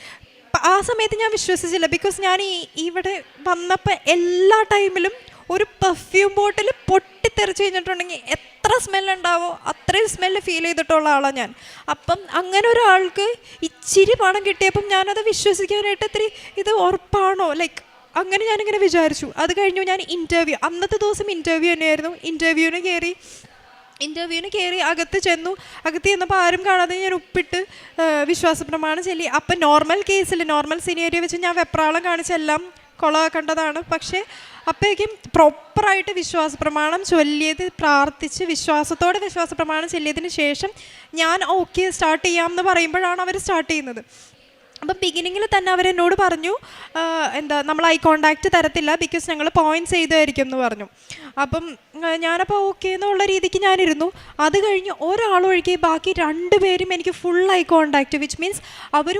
ആ സമയത്ത് ഞാൻ വിശ്വസിച്ചില്ല, ബിക്കോസ് ഞാൻ ഇവിടെ വന്നപ്പോൾ എല്ലാ ടൈമിലും ഒരു പെർഫ്യൂം ബോട്ടിൽ പൊട്ടിത്തെറിച്ച് കഴിഞ്ഞിട്ടുണ്ടെങ്കിൽ എത്ര സ്മെല്ലുണ്ടാവോ അത്രയും സ്മെല്ല് ഫീൽ ചെയ്തിട്ടുള്ള ആളാണ് ഞാൻ. അപ്പം അങ്ങനെ ഒരാൾക്ക് ഇച്ചിരി പണം കിട്ടിയപ്പം ഞാനത് വിശ്വസിക്കാനായിട്ട് ഇത്തിരി ഇത് ഉറപ്പാണോ, ലൈക്ക് അങ്ങനെ ഞാനിങ്ങനെ വിചാരിച്ചു. അത് കഴിഞ്ഞു ഞാൻ ഇൻ്റർവ്യൂ, അന്നത്തെ ദിവസം ഇൻ്റർവ്യൂ തന്നെയായിരുന്നു. ഇൻ്റർവ്യൂവിന് കയറി അകത്ത് ചെന്നപ്പോൾ ആരും കാണാതെ ഞാൻ ഉപ്പിട്ട് വിശ്വാസ പ്രമാണം ചൊല്ലി. അപ്പം നോർമൽ സിനേരിയോ വെച്ച് ഞാൻ വെപ്രാളം കാണിച്ചെല്ലാം കൊളാക്കേണ്ടതാണ്. പക്ഷേ അപ്പോഴേക്കും പ്രോപ്പറായിട്ട് വിശ്വാസ പ്രമാണം ചൊല്ലിയത് പ്രാർത്ഥിച്ച് വിശ്വാസത്തോടെ വിശ്വാസ പ്രമാണം ചൊല്ലിയതിന് ശേഷം ഞാൻ ഓക്കെ സ്റ്റാർട്ട് ചെയ്യാമെന്ന് പറയുമ്പോഴാണ് അവർ സ്റ്റാർട്ട് ചെയ്യുന്നത്. അപ്പം ബിഗിനിങ്ങിൽ തന്നെ അവരെന്നോട് പറഞ്ഞു നമ്മൾ ഐ കോണ്ടാക്റ്റ് തരത്തില്ല, ബിക്കോസ് ഞങ്ങൾ പോയിൻറ്റ്സ് ചെയ്തായിരിക്കും എന്ന് പറഞ്ഞു. അപ്പം ഞാനപ്പോൾ ഓക്കെ എന്നുള്ള രീതിക്ക് ഞാനിരുന്നു. അത് കഴിഞ്ഞ് ഒരാളൊഴികെ ബാക്കി 2 പേരും എനിക്ക് full eye contact, which means അവർ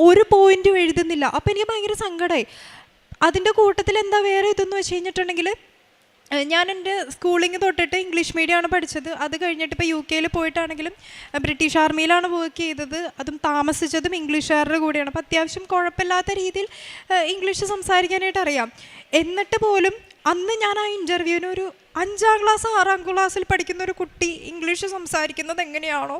ഒരു പോയിൻറ്റും എഴുതുന്നില്ല. അപ്പോൾ എനിക്ക് ഭയങ്കര സങ്കടമായി. അതിൻ്റെ കൂട്ടത്തിൽ എന്താ വേറെ ഇതെന്ന് വെച്ച് കഴിഞ്ഞിട്ടുണ്ടെങ്കിൽ ഞാൻ എൻ്റെ സ്കൂളിങ് തൊട്ടിട്ട് ഇംഗ്ലീഷ് മീഡിയമാണ് പഠിച്ചത്. അത് കഴിഞ്ഞിട്ട് ഇപ്പോൾ UK പോയിട്ടാണെങ്കിലും ബ്രിട്ടീഷ് ആർമിയിലാണ് വർക്ക് ചെയ്തത്. അതും താമസിച്ചതും ഇംഗ്ലീഷുകാരുടെ കൂടെയാണ്. അപ്പോൾ അത്യാവശ്യം കുഴപ്പമില്ലാത്ത രീതിയിൽ ഇംഗ്ലീഷ് സംസാരിക്കാനായിട്ട് അറിയാം. എന്നിട്ട് പോലും അന്ന് ഞാൻ ആ ഇൻ്റർവ്യൂവിന് ഒരു 5-ാം ക്ലാസ് 6-ാം ക്ലാസ്സിൽ പഠിക്കുന്ന ഒരു കുട്ടി ഇംഗ്ലീഷ് സംസാരിക്കുന്നത് എങ്ങനെയാണോ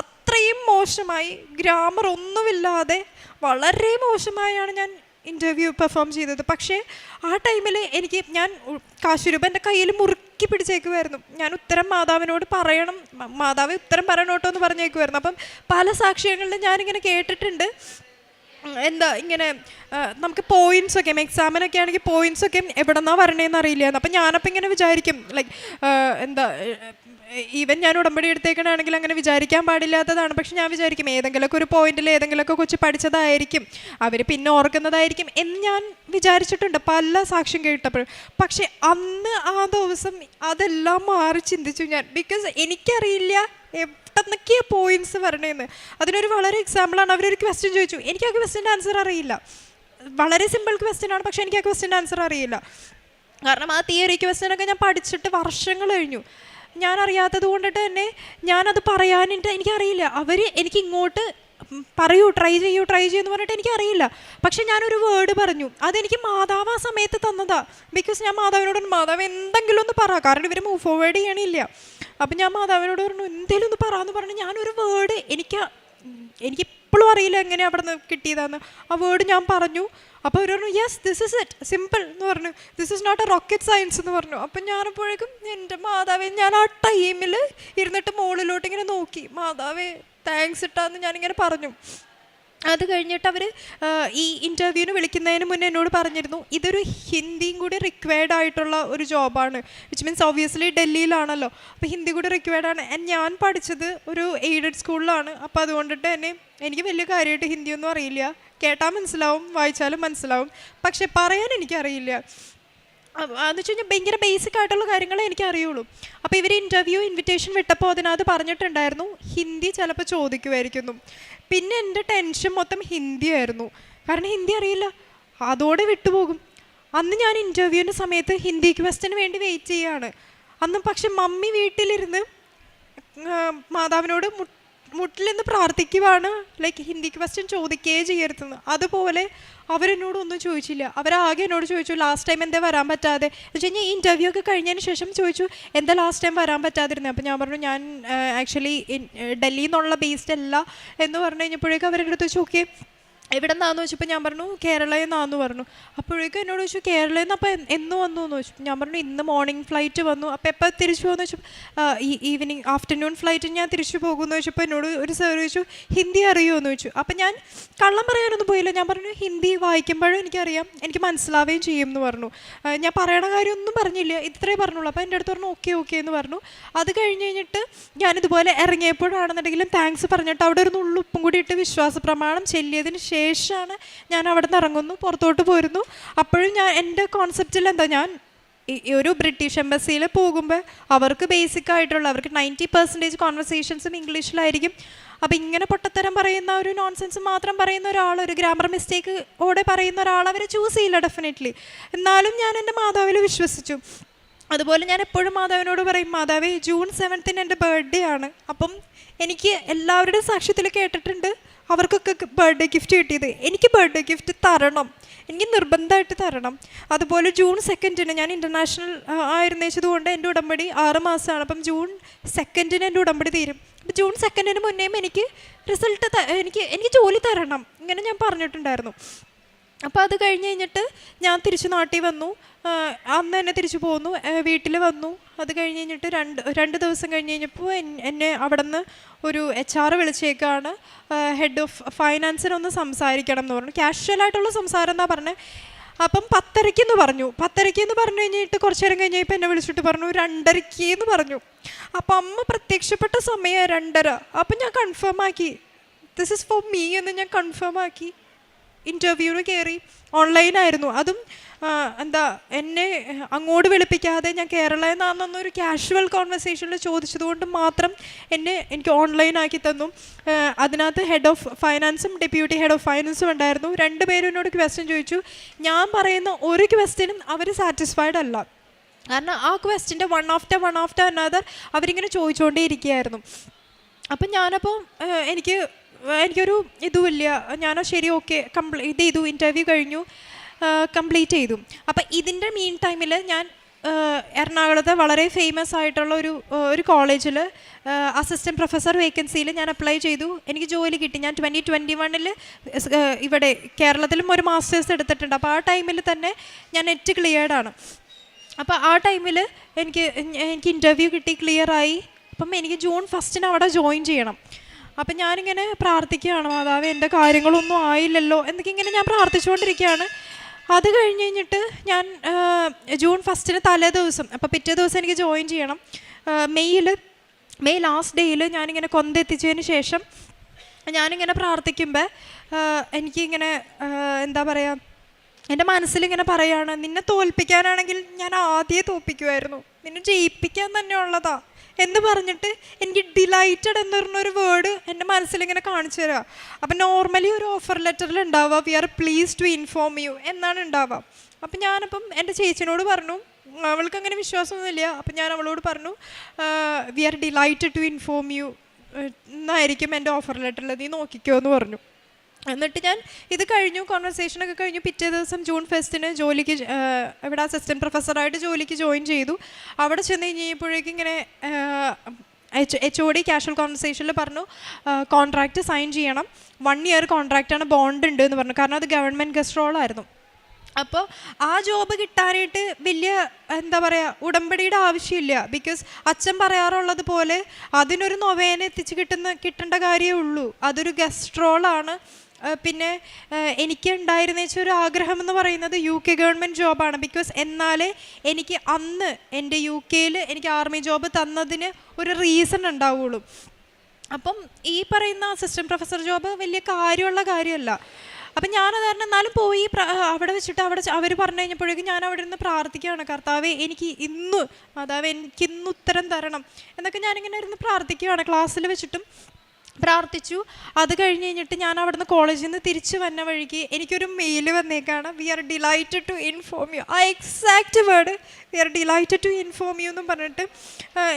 അത്രയും മോശമായി, ഗ്രാമർ ഒന്നുമില്ലാതെ വളരെ മോശമായാണ് ഞാൻ ഇൻ്റർവ്യൂ പെർഫോം ചെയ്തത്. പക്ഷേ ആ ടൈമിൽ ഞാൻ കാശുരൂപ എൻ്റെ കയ്യിൽ മുറുക്കി പിടിച്ചേക്കുമായിരുന്നു. ഞാൻ ഉത്തരം മാതാവിനോട് പറയണം, മാതാവ് ഉത്തരം പറയണം കേട്ടോ എന്ന് പറഞ്ഞേക്കുമായിരുന്നു. അപ്പം പല സാക്ഷ്യങ്ങളിലും ഞാനിങ്ങനെ കേട്ടിട്ടുണ്ട്, ഇങ്ങനെ നമുക്ക് പോയിൻറ്റ്സൊക്കെ എക്സാമിനൊക്കെ ആണെങ്കിൽ പോയിൻറ്റ്സൊക്കെ എവിടെ നിന്നാണ് വരണേന്ന് അറിയില്ലായിരുന്നു. അപ്പം ഞാനപ്പോൾ ഇങ്ങനെ വിചാരിക്കും, ലൈക്ക് ഈവൻ ഞാൻ ഉടമ്പടി എടുത്തേക്കണാണെങ്കിൽ അങ്ങനെ വിചാരിക്കാൻ പാടില്ലാത്തതാണ്. പക്ഷെ ഞാൻ വിചാരിക്കും ഏതെങ്കിലുമൊക്കെ ഒരു പോയിന്റിൽ ഏതെങ്കിലുമൊക്കെ കൊച്ചു പഠിച്ചതായിരിക്കും, അവർ പിന്നെ ഓർക്കുന്നതായിരിക്കും എന്ന് ഞാൻ വിചാരിച്ചിട്ടുണ്ട് പല സാക്ഷ്യം കേട്ടപ്പോൾ. പക്ഷെ അന്ന് ആ ദിവസം അതെല്ലാം മാറി ചിന്തിച്ചു ഞാൻ. ബിക്കോസ് എനിക്കറിയില്ല എവിടെന്നൊക്കെ പോയിന്റ്സ് വരണേന്ന്. അതിനൊരു വളരെ എക്സാമ്പിളാണ്, അവരൊരു ക്വസ്റ്റ്യൻ ചോദിച്ചു, എനിക്ക് ആ ക്വസ്റ്റ്യൻ്റെ ആൻസർ അറിയില്ല. വളരെ സിമ്പിൾ ക്വസ്റ്റ്യൻ ആണ്, പക്ഷെ എനിക്ക് ആ ക്വസ്റ്റ്യൻ്റെ ആൻസർ അറിയില്ല. കാരണം ആ തിയറി ക്വസ്റ്റ്യനൊക്കെ ഞാൻ പഠിച്ചിട്ട് വർഷങ്ങൾ കഴിഞ്ഞു. ഞാൻ അറിയാത്തത് കൊണ്ടിട്ട് തന്നെ ഞാനത് പറയാനായിട്ട് എനിക്കറിയില്ല. അവർ എനിക്ക് ഇങ്ങോട്ട് പറയൂ, ട്രൈ ചെയ്യൂ എന്ന് പറഞ്ഞിട്ട് എനിക്കറിയില്ല. പക്ഷെ ഞാനൊരു വേർഡ് പറഞ്ഞു, അതെനിക്ക് മാതാവ് ആ സമയത്ത് തന്നതാ. ബിക്കോസ് ഞാൻ മാതാവിനോട് മാതാവ് എന്തെങ്കിലും ഒന്ന് പറ, കാരണം ഇവർ മൂവ് ഫോർവേഡ് ചെയ്യണില്ല. അപ്പം ഞാൻ മാതാവിനോട് പറഞ്ഞു എന്തെങ്കിലും ഒന്ന് പറയാമെന്ന് പറഞ്ഞു. ഞാനൊരു വേർഡ് എനിക്കിപ്പോഴും അറിയില്ല എങ്ങനെ അവിടെ നിന്ന് കിട്ടിയതാന്ന്. ആ വേർഡ് ഞാൻ പറഞ്ഞു. അപ്പോൾ അവർ പറഞ്ഞു yes this is it, simple എന്ന് പറഞ്ഞു. This is not a rocket science എന്ന് പറഞ്ഞു. അപ്പം ഞാനപ്പോഴേക്കും എൻ്റെ മാതാവേ, ഞാൻ ആ ടൈമിൽ ഇരുന്നിട്ട് മുകളിലോട്ട് ഇങ്ങനെ നോക്കി, മാതാവേ താങ്ക്സ് ഇട്ടാന്ന് ഞാനിങ്ങനെ പറഞ്ഞു. അത് കഴിഞ്ഞിട്ട് അവർ ഈ ഇൻ്റർവ്യൂവിന് വിളിക്കുന്നതിന് മുന്നേ എന്നോട് പറഞ്ഞിരുന്നു ഇതൊരു ഹിന്ദിയും കൂടി റിക്വയർഡ് ആയിട്ടുള്ള ഒരു ജോബാണ്. വിച്ച് മീൻസ് ഒബ്വിയസ്ലി ഡൽഹിയിലാണല്ലോ, അപ്പോൾ ഹിന്ദി കൂടി റിക്വയർഡാണ്. ഞാൻ പഠിച്ചത് ഒരു എയ്ഡഡ് സ്കൂളിലാണ്. അപ്പോൾ അതുകൊണ്ടിട്ട് തന്നെ എനിക്ക് വലിയ കാര്യമായിട്ട് ഹിന്ദിയൊന്നും അറിയില്ല. കേട്ടാൽ മനസ്സിലാവും, വായിച്ചാലും മനസ്സിലാവും, പക്ഷെ പറയാൻ എനിക്കറിയില്ല. എന്ന് വെച്ച് കഴിഞ്ഞാൽ ഭയങ്കര ബേസിക് ആയിട്ടുള്ള കാര്യങ്ങളെ എനിക്ക് അറിയുള്ളൂ. അപ്പോൾ ഇവർ ഇൻ്റർവ്യൂ ഇൻവിറ്റേഷൻ വിട്ടപ്പോൾ അതിനകത്ത് പറഞ്ഞിട്ടുണ്ടായിരുന്നു ഹിന്ദി ചിലപ്പോൾ ചോദിക്കുമായിരിക്കുന്നു. പിന്നെ എൻ്റെ ടെൻഷൻ മൊത്തം ഹിന്ദി ആയിരുന്നു, കാരണം ഹിന്ദി അറിയില്ല, അതോടെ വിട്ടുപോകും. അന്ന് ഞാൻ ഇൻ്റർവ്യൂവിൻ്റെ സമയത്ത് ഹിന്ദി ക്വസ്റ്റിന് വേണ്ടി വെയിറ്റ് ചെയ്യുകയാണ്. അന്ന് പക്ഷെ മമ്മി വീട്ടിലിരുന്ന് മാതാവിനോട് മുട്ടിലിന്ന് പ്രാർത്ഥിക്കുവാണ്, ലൈക്ക് ഹിന്ദി ക്വസ്റ്റ്യൻ ചോദിക്കുകയേ ചെയ്യരുതെന്ന്. അതുപോലെ അവരെന്നോടൊന്നും ചോദിച്ചില്ല. അവരാകെ എന്നോട് ചോദിച്ചു ലാസ്റ്റ് ടൈം എന്താ വരാൻ പറ്റാതെ എന്ന് വെച്ച് കഴിഞ്ഞാൽ ഇൻ്റർവ്യൂ ഒക്കെ കഴിഞ്ഞതിന് ശേഷം ചോദിച്ചു എന്താ ലാസ്റ്റ് ടൈം വരാൻ പറ്റാതിരുന്നത്. അപ്പോൾ ഞാൻ പറഞ്ഞു ഞാൻ ആക്ച്വലി ഡൽഹിയിൽ നിന്നുള്ള ബേസ്ഡ് അല്ല എന്ന് പറഞ്ഞു കഴിഞ്ഞപ്പോഴേക്കും അവരുടെ അടുത്ത് ചോദിച്ചു ഓക്കെ എവിടെ നിന്നാന്ന് വെച്ചപ്പോൾ ഞാൻ പറഞ്ഞു കേരളയിൽ നിന്നാന്ന് പറഞ്ഞു. അപ്പോഴേക്കും എന്നോട് ചോദിച്ചു കേരളയിൽ നിന്ന് അപ്പോൾ എന്ന് വന്നു എന്ന് ചോദിച്ചു. ഞാൻ പറഞ്ഞു ഇന്ന് മോർണിംഗ് ഫ്ലൈറ്റ് വന്നു. അപ്പോൾ എപ്പോൾ തിരിച്ചു പോകുമെന്ന് വെച്ചപ്പോൾ ഈവനിങ് ആഫ്റ്റർനൂൺ ഫ്ലൈറ്റ് ഞാൻ തിരിച്ചു പോകുമെന്ന് വെച്ചപ്പോൾ എന്നോട് ഒരു സാർ ചോദിച്ചു ഹിന്ദി അറിയുമോ എന്ന് ചോദിച്ചു. അപ്പം ഞാൻ കള്ളം പറയാനൊന്നും പോയില്ല. ഞാൻ പറഞ്ഞു ഹിന്ദി വായിക്കുമ്പോഴും എനിക്കറിയാം, എനിക്ക് മനസ്സിലാവുകയും ചെയ്യും എന്ന് പറഞ്ഞു. ഞാൻ പറയണ കാര്യമൊന്നും പറഞ്ഞില്ല, ഇത്രേ പറഞ്ഞുള്ളൂ. അപ്പോൾ എൻ്റെ അടുത്ത് പറഞ്ഞു ഓക്കെ എന്ന് പറഞ്ഞു. അത് കഴിഞ്ഞിട്ട് ഞാനിതുപോലെ ഇറങ്ങിയപ്പോഴാണെന്നുണ്ടെങ്കിലും താങ്ക്സ് പറഞ്ഞിട്ട് അവിടെ ഒരു നുള്ളുപ്പും കൂടി ഇട്ട് വിശ്വാസ പ്രമാണം ചെല്ലിയതിന് ശേഷമാണ് ഞാൻ അവിടെ നിന്ന് ഇറങ്ങുന്നു, പുറത്തോട്ട് പോരുന്നു. അപ്പോഴും ഞാൻ എൻ്റെ കോൺസെപ്റ്റിൽ എന്താ, ഞാൻ ഒരു ബ്രിട്ടീഷ് എംബസിയിൽ പോകുമ്പോൾ അവർക്ക് ബേസിക് ആയിട്ടുള്ള അവർക്ക് 90% കോൺവെർസേഷൻസും ഇംഗ്ലീഷിലായിരിക്കും. അപ്പോൾ ഇങ്ങനെ പൊട്ടത്തരം പറയുന്ന ഒരു നോൺസെൻസ് മാത്രം പറയുന്ന ഒരാൾ, ഒരു ഗ്രാമർ മിസ്റ്റേക്ക് ഓടെ പറയുന്ന ഒരാൾ അവരെ ചൂസ് ചെയ്യില്ല ഡെഫിനറ്റ്ലി. എന്നാലും ഞാൻ എൻ്റെ മാതാവിൽ വിശ്വസിച്ചു. അതുപോലെ ഞാൻ എപ്പോഴും മാതാവിനോട് പറയും മാതാവേ ജൂൺ 7 എൻ്റെ ബർത്ത്ഡേ ആണ്. അപ്പം എനിക്ക് എല്ലാവരുടെയും സാക്ഷ്യത്തിൽ കേട്ടിട്ടുണ്ട് അവർക്കൊക്കെ ബർത്ത്ഡേ ഗിഫ്റ്റ് കിട്ടിയത്, എനിക്ക് ബർത്ത്ഡേ ഗിഫ്റ്റ് തരണം, എനിക്ക് നിർബന്ധമായിട്ട് തരണം. അതുപോലെ ജൂൺ 2 ഞാൻ ഇൻ്റർനാഷണൽ ആയിരുന്നതുകൊണ്ട് എൻ്റെ ഉടമ്പടി 6 മാസമാണ്. അപ്പം ജൂൺ 2 എൻ്റെ ഉടമ്പടി തീരും. അപ്പം ജൂൺ 2 മുന്നേയും എനിക്ക് റിസൾട്ട് എനിക്ക് ജോലി തരണം, ഇങ്ങനെ ഞാൻ പറഞ്ഞിട്ടുണ്ടായിരുന്നു. അപ്പോൾ അത് കഴിഞ്ഞിട്ട് ഞാൻ തിരിച്ച് നാട്ടിൽ വന്നു. അന്ന് തന്നെ തിരിച്ചു പോന്നു, വീട്ടിൽ വന്നു. അത് കഴിഞ്ഞിട്ട് രണ്ട് ദിവസം കഴിഞ്ഞപ്പോൾ എന്നെ അവിടെ നിന്ന് ഒരു HR വിളിച്ചേക്കാണ്, ഹെഡ് ഓഫ് ഫൈനാൻസിനൊന്ന് സംസാരിക്കണം എന്ന് പറഞ്ഞു. കാഷ്വലായിട്ടുള്ള സംസാരം എന്നാണ് പറഞ്ഞത്. അപ്പം 10:30 പറഞ്ഞു. 10:30 പറഞ്ഞു കഴിഞ്ഞിട്ട് കുറച്ച് നേരം കഴിഞ്ഞപ്പോൾ എന്നെ വിളിച്ചിട്ട് പറഞ്ഞു 2:30 പറഞ്ഞു. അപ്പം അമ്മ പ്രത്യക്ഷപ്പെട്ട സമയം 2:30. അപ്പം ഞാൻ കൺഫേം ആക്കി ദിസ് ഇസ് ഫോർ മീ എന്ന് ഞാൻ കൺഫേം ആക്കി. ഇൻ്റർവ്യൂവിന് കയറി, ഓൺലൈനായിരുന്നു. അതും എന്താ എന്നെ അങ്ങോട്ട് വിളിപ്പിക്കാതെ ഞാൻ കേരളയിൽ നിന്നൊരു കാഷ്വൽ കോൺവെർസേഷനിൽ ചോദിച്ചത് കൊണ്ട് മാത്രം എനിക്ക് ഓൺലൈനാക്കി തന്നു. അതിനകത്ത് ഹെഡ് ഓഫ് ഫൈനാൻസും ഡെപ്യൂട്ടി ഹെഡ് ഓഫ് ഫൈനാൻസും ഉണ്ടായിരുന്നു. 2 പേരും എന്നോട് ക്വസ്റ്റ്യൻ ചോദിച്ചു. ഞാൻ പറയുന്ന ഒരു ക്വസ്റ്റ്യനും അവർ സാറ്റിസ്ഫൈഡ് അല്ല, കാരണം ആ ക്വസ്റ്റ്യൻ്റെ വൺ ആഫ്റ്റർ അനദർ അവരിങ്ങനെ ചോദിച്ചുകൊണ്ടേ ഇരിക്കുകയായിരുന്നു. അപ്പം ഞാനപ്പോൾ എനിക്കൊരു ഇതുമില്ല. ഞാനോ ശരി ഓക്കെ ഇത് ചെയ്തു, ഇൻ്റർവ്യൂ കഴിഞ്ഞു, കംപ്ലീറ്റ് ചെയ്തു. അപ്പം ഇതിൻ്റെ മീൻ ടൈമിൽ ഞാൻ എറണാകുളത്തെ വളരെ ഫേമസ് ആയിട്ടുള്ള ഒരു കോളേജിൽ അസിസ്റ്റൻറ്റ് പ്രൊഫസർ വേക്കൻസിയിൽ ഞാൻ അപ്ലൈ ചെയ്തു. എനിക്ക് ജോലി കിട്ടി. ഞാൻ 2021 ഇവിടെ കേരളത്തിലും ഒരു മാസ്റ്റേഴ്സ് എടുത്തിട്ടുണ്ട്. അപ്പോൾ ആ ടൈമിൽ തന്നെ ഞാൻ നെറ്റ് ക്ലിയർഡാണ്. അപ്പോൾ ആ ടൈമിൽ എനിക്ക് ഇൻ്റർവ്യൂ കിട്ടി, ക്ലിയറായി. അപ്പം എനിക്ക് ജൂൺ 1 അവിടെ ജോയിൻ ചെയ്യണം. അപ്പം ഞാനിങ്ങനെ പ്രാർത്ഥിക്കുകയാണ്, മാതാവേ എൻ്റെ കാര്യങ്ങളൊന്നും ആയില്ലല്ലോ എന്നൊക്കെ ഇങ്ങനെ ഞാൻ പ്രാർത്ഥിച്ചുകൊണ്ടിരിക്കുകയാണ്. അത് കഴിഞ്ഞിട്ട് ഞാൻ ജൂൺ 1 തലേ ദിവസം, അപ്പോൾ പിറ്റേ ദിവസം എനിക്ക് ജോയിൻ ചെയ്യണം. മെയ്യിൽ മെയ് ലാസ്റ്റ് ഡേയിൽ ഞാനിങ്ങനെ കൊന്തെത്തിച്ചതിന് ശേഷം ഞാനിങ്ങനെ പ്രാർത്ഥിക്കുമ്പോൾ എനിക്കിങ്ങനെ എന്താ പറയുക, എൻ്റെ മനസ്സിലിങ്ങനെ പറയാണ്, നിന്നെ തോൽപ്പിക്കാനാണെങ്കിൽ ഞാൻ ആദ്യമേ തോൽപ്പിക്കുമായിരുന്നു, നിന്നെ ജയിപ്പിക്കാൻ തന്നെ ഉള്ളതാ എന്ന് പറഞ്ഞിട്ട് എനിക്ക് ഡിലൈറ്റഡ് എന്ന് പറഞ്ഞൊരു വേർഡ് എൻ്റെ മനസ്സിലിങ്ങനെ കാണിച്ചു തരിക. അപ്പം നോർമലി ഒരു ഓഫർ ലെറ്ററിൽ ഉണ്ടാവുക we are please to inform you എന്നാണ് ഉണ്ടാവുക. അപ്പം ഞാനപ്പം എൻ്റെ ചേച്ചിനോട് പറഞ്ഞു, അവൾക്ക് അങ്ങനെ വിശ്വാസമൊന്നുമില്ല, അപ്പം ഞാൻ അവളോട് പറഞ്ഞു we are delighted to inform you എന്നായിരിക്കും എൻ്റെ ഓഫർ ലെറ്ററിൽ, നീ നോക്കിക്കോ എന്ന് പറഞ്ഞു. എന്നിട്ട് ഞാൻ ഇത് കഴിഞ്ഞു, കോൺവെർസേഷനൊക്കെ കഴിഞ്ഞു. പിറ്റേ ദിവസം ജൂൺ ഫെസ്റ്റിന് ജോലിക്ക് ഇവിടെ അസിസ്റ്റൻറ്റ് പ്രൊഫസറായിട്ട് ജോലിക്ക് ജോയിൻ ചെയ്തു. അവിടെ ചെന്ന് കഴിഞ്ഞപ്പോഴേക്കും ഇങ്ങനെ HOD കാഷ്വൽ കോൺവെർസേഷനിൽ പറഞ്ഞു കോൺട്രാക്റ്റ് സൈൻ ചെയ്യണം, 1 ഇയർ കോൺട്രാക്റ്റാണ്, ബോണ്ട് ഉണ്ട് എന്ന് പറഞ്ഞു. കാരണം അത് ഗവൺമെൻറ് ഗസ്റ്റ് റോളായിരുന്നു. അപ്പോൾ ആ ജോബ് കിട്ടാനായിട്ട് വലിയ എന്താ പറയുക ഉടമ്പടിയുടെ ആവശ്യമില്ല. ബിക്കോസ് അച്ഛൻ പറയാറുള്ളത് പോലെ അതിനൊരു നൊവേന എത്തിച്ച് കിട്ടേണ്ട കാര്യമേ ഉള്ളൂ. അതൊരു ഗസ്റ്റ് റോളാണ്. പിന്നെ എനിക്ക് ഉണ്ടായിരുന്ന ഒരു ആഗ്രഹം എന്ന് പറയുന്നത് UK ഗവൺമെൻറ് ജോബാണ്. ബിക്കോസ് എന്നാലേ എനിക്ക് അന്ന് എൻ്റെ UK എനിക്ക് ആർമി ജോബ് തന്നതിന് ഒരു റീസൺ ഉണ്ടാവുള്ളൂ. അപ്പം ഈ പറയുന്ന അസിസ്റ്റൻറ്റ് പ്രൊഫസർ ജോബ് വലിയ കാര്യമുള്ള കാര്യമല്ല. അപ്പം ഞാനത് കാരണം എന്നാലും പോയി അവിടെ വെച്ചിട്ട് അവർ പറഞ്ഞു കഴിഞ്ഞപ്പോഴേക്കും ഞാൻ അവിടെ നിന്ന് പ്രാർത്ഥിക്കുകയാണ്, കർത്താവേ എനിക്ക് എനിക്കിന്ന് ഉത്തരം തരണം എന്നൊക്കെ ഞാനിങ്ങനെ ഇരുന്ന് പ്രാർത്ഥിക്കുകയാണ്. ക്ലാസ്സിൽ വെച്ചിട്ടും പ്രാർത്ഥിച്ചു. അത് കഴിഞ്ഞ് കഴിഞ്ഞിട്ട് ഞാൻ അവിടെ നിന്ന് കോളേജിൽ നിന്ന് തിരിച്ച് വന്ന വഴിക്ക് എനിക്കൊരു മെയിൽ വന്നേക്കാണ്, we are delighted to inform you. ആ exact word we are delighted to inform you എന്നും പറഞ്ഞിട്ട്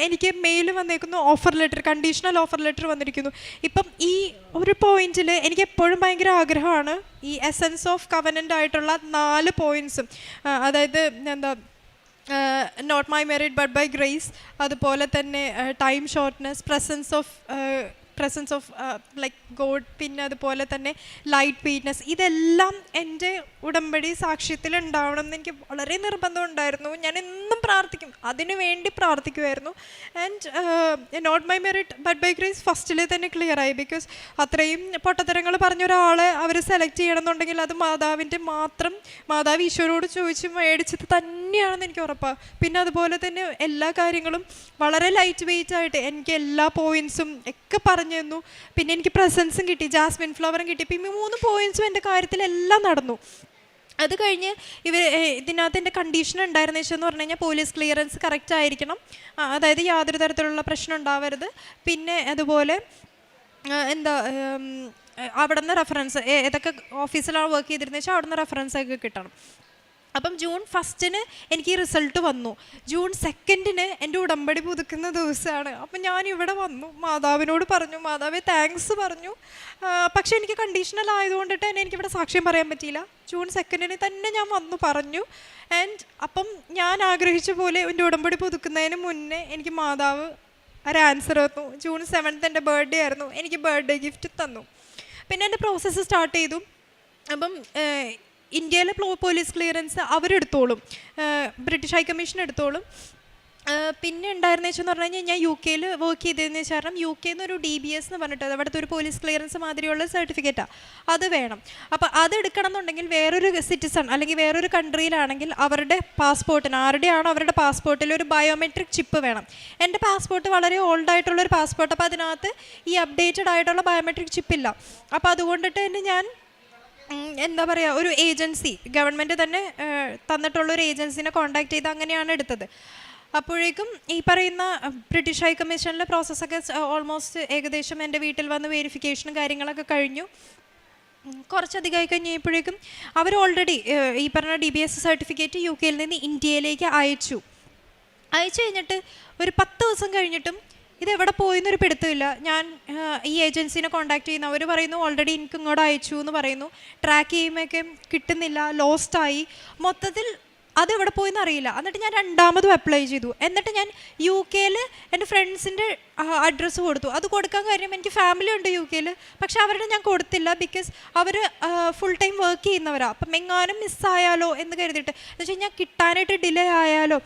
എനിക്ക് മെയിൽ വന്നേക്കുന്നു. Offer letter, conditional offer letter വന്നിരിക്കുന്നു. ഇപ്പം ഈ ഒരു പോയിന്റിൽ എനിക്ക് എപ്പോഴും ഭയങ്കര ആഗ്രഹമാണ് ഈ എസെൻസ് ഓഫ് കവനൻ്റ് ആയിട്ടുള്ള 4 പോയിന്റ്സും, അതായത് എന്താ not my merit but by grace, അതുപോലെ തന്നെ time shortness, presence of like God, പിന്നെ അതുപോലെ തന്നെ ലൈറ്റ് വെയ്റ്റ്നെസ്, ഇതെല്ലാം എൻ്റെ ഉടമ്പടി സാക്ഷ്യത്തിൽ ഉണ്ടാവണം എന്ന് എനിക്ക് വളരെ നിർബന്ധം ഉണ്ടായിരുന്നു. ഞാൻ എന്നും പ്രാർത്ഥിക്കും, അതിനു വേണ്ടി പ്രാർത്ഥിക്കുമായിരുന്നു. And not my merit but by grace ഫസ്റ്റിൽ തന്നെ ക്ലിയർ ആയി. ബിക്കോസ് അത്രയും പൊട്ടത്തരങ്ങൾ പറഞ്ഞ ഒരാളെ അവർ സെലക്ട് ചെയ്യണമെന്നുണ്ടെങ്കിൽ അത് മാതാവ് ഈശോയോട് ചോദിച്ച് മേടിച്ചത് തന്നെയാണെന്ന് എനിക്ക് ഉറപ്പാണ്. പിന്നെ അതുപോലെ തന്നെ എല്ലാ കാര്യങ്ങളും വളരെ ലൈറ്റ് വെയ്റ്റ് ആയിട്ട് എനിക്ക് എല്ലാ പോയിൻറ്സും ഒക്കെ പറഞ്ഞു തന്നു. പിന്നെ എനിക്ക് പ്രസൻസും കിട്ടി, ജാസ്മിൻ ഫ്ലവറും കിട്ടി. ഇപ്പം ഈ 3 പോയിൻറ്സും എൻ്റെ കാര്യത്തിലെല്ലാം നടന്നു. അത് കഴിഞ്ഞ് ഇതിനകത്ത് എൻ്റെ കണ്ടീഷൻ ഉണ്ടായിരുന്ന വെച്ചെന്ന് പറഞ്ഞു കഴിഞ്ഞാൽ പോലീസ് ക്ലിയറൻസ് കറക്റ്റ് ആയിരിക്കണം, അതായത് യാതൊരു തരത്തിലുള്ള പ്രശ്നം ഉണ്ടാവരുത്. പിന്നെ അതുപോലെ അവിടെ നിന്ന് റെഫറൻസ്, ഏതൊക്കെ ഓഫീസിലാണ് വർക്ക് ചെയ്തിരുന്നത് വെച്ചാൽ അവിടെ നിന്ന് റെഫറൻസൊക്കെ കിട്ടണം. അപ്പം ജൂൺ 1 എനിക്ക് ഈ റിസൾട്ട് വന്നു. ജൂൺ 2 എൻ്റെ ഉടമ്പടി പുതുക്കുന്ന ദിവസമാണ്. അപ്പം ഞാൻ ഇവിടെ വന്നു, മാതാവിനോട് പറഞ്ഞു, മാതാവേ താങ്ക്സ് പറഞ്ഞു. പക്ഷേ എനിക്ക് കണ്ടീഷണൽ ആയതുകൊണ്ടിട്ട് തന്നെ എനിക്കിവിടെ സാക്ഷ്യം പറയാൻ പറ്റിയില്ല. ജൂൺ 2 തന്നെ ഞാൻ വന്നു പറഞ്ഞു. ആൻഡ് അപ്പം ഞാൻ ആഗ്രഹിച്ച പോലെ എൻ്റെ ഉടമ്പടി പുതുക്കുന്നതിന് മുന്നേ എനിക്ക് മാതാവ് ഒരു ആൻസർ തന്നു. ജൂൺ 7 എൻ്റെ ബർത്ത്ഡേ ആയിരുന്നു, എനിക്ക് ബർത്ത്ഡേ ഗിഫ്റ്റ് തന്നു. പിന്നെ എൻ്റെ പ്രോസസ്സ് സ്റ്റാർട്ട് ചെയ്തു. അപ്പം ഇന്ത്യയിലെ പോലീസ് ക്ലിയറൻസ് അവരെടുത്തോളും, ബ്രിട്ടീഷ് ഹൈക്കമ്മീഷൻ എടുത്തോളും. പിന്നെ ഉണ്ടായിരുന്ന വെച്ചെന്ന് പറഞ്ഞു കഴിഞ്ഞാൽ ഞാൻ UK വർക്ക് ചെയ്തതെന്ന് വെച്ചാൽ കാരണം UK ഒരു DBS എന്ന് പറഞ്ഞിട്ട് അവിടുത്തെ ഒരു പോലീസ് ക്ലിയറൻസ് മാതിരിയുള്ള സർട്ടിഫിക്കറ്റാണ്, അത് വേണം. അപ്പോൾ അത് എടുക്കണം എന്നുണ്ടെങ്കിൽ വേറൊരു സിറ്റിസൺ അല്ലെങ്കിൽ വേറൊരു കൺട്രിയിലാണെങ്കിൽ അവരുടെ പാസ്പോർട്ടിന്, ആരുടെയാണോ അവരുടെ പാസ്പോർട്ടിൽ ഒരു ബയോമെട്രിക് ചിപ്പ് വേണം. എൻ്റെ പാസ്പോർട്ട് വളരെ ഓൾഡ് ആയിട്ടുള്ളൊരു പാസ്പോർട്ട്, അപ്പോൾ അതിനകത്ത് ഈ അപ്ഡേറ്റഡ് ആയിട്ടുള്ള ബയോമെട്രിക് ചിപ്പില്ല. അപ്പോൾ അതുകൊണ്ടിട്ട് തന്നെ ഞാൻ എന്താ പറയുക ഒരു ഏജൻസി, ഗവൺമെൻറ് തന്നെ തന്നിട്ടുള്ളൊരു ഏജൻസിനെ കോൺടാക്ട് ചെയ്ത് അങ്ങനെയാണ് എടുത്തത്. അപ്പോഴേക്കും ഈ പറയുന്ന ബ്രിട്ടീഷ് ഹൈ കമ്മീഷനിലെ പ്രോസസ്സൊക്കെ ഓൾമോസ്റ്റ് ഏകദേശം എൻ്റെ വീട്ടിൽ വന്ന് വെരിഫിക്കേഷനും കാര്യങ്ങളൊക്കെ കഴിഞ്ഞു. കുറച്ചധികമായി കഴിഞ്ഞപ്പോഴേക്കും അവർ ഓൾറെഡി ഈ പറഞ്ഞ DBS സർട്ടിഫിക്കറ്റ് UK നിന്ന് ഇന്ത്യയിലേക്ക് അയച്ചു കഴിഞ്ഞിട്ട് ഒരു 10 ദിവസം കഴിഞ്ഞിട്ടും ഇതെവിടെ പോയെന്നൊരു പിടുത്തമില്ല. ഞാൻ ഈ ഏജൻസിനെ കോൺടാക്ട് ചെയ്യുന്നു, അവർ പറയുന്നു ഓൾറെഡി എനിക്ക് ഇങ്ങോട്ട് അയച്ചു എന്ന് പറയുന്നു. ട്രാക്ക് ചെയ്യുമ്പോഴൊക്കെ കിട്ടുന്നില്ല, ലോസ്റ്റായി. മൊത്തത്തിൽ അതെവിടെ പോയെന്ന് അറിയില്ല. എന്നിട്ട് ഞാൻ 2ാമതും അപ്ലൈ ചെയ്തു. എന്നിട്ട് ഞാൻ UK എൻ്റെ ഫ്രണ്ട്സിൻ്റെ അഡ്രസ്സ് കൊടുത്തു. അത് കൊടുക്കാൻ കാര്യം എനിക്ക് ഫാമിലി ഉണ്ട് UK, പക്ഷെ അവരുടെ ഞാൻ കൊടുത്തില്ല. ബിക്കോസ് അവർ ഫുൾ ടൈം വർക്ക് ചെയ്യുന്നവരാണ്. അപ്പം എങ്ങാനും മിസ്സായാലോ എന്ന് കരുതിയിട്ട്, എന്ന് വെച്ച് കഴിഞ്ഞാൽ കിട്ടാനായിട്ട് ഡിലേ ആയാലോ,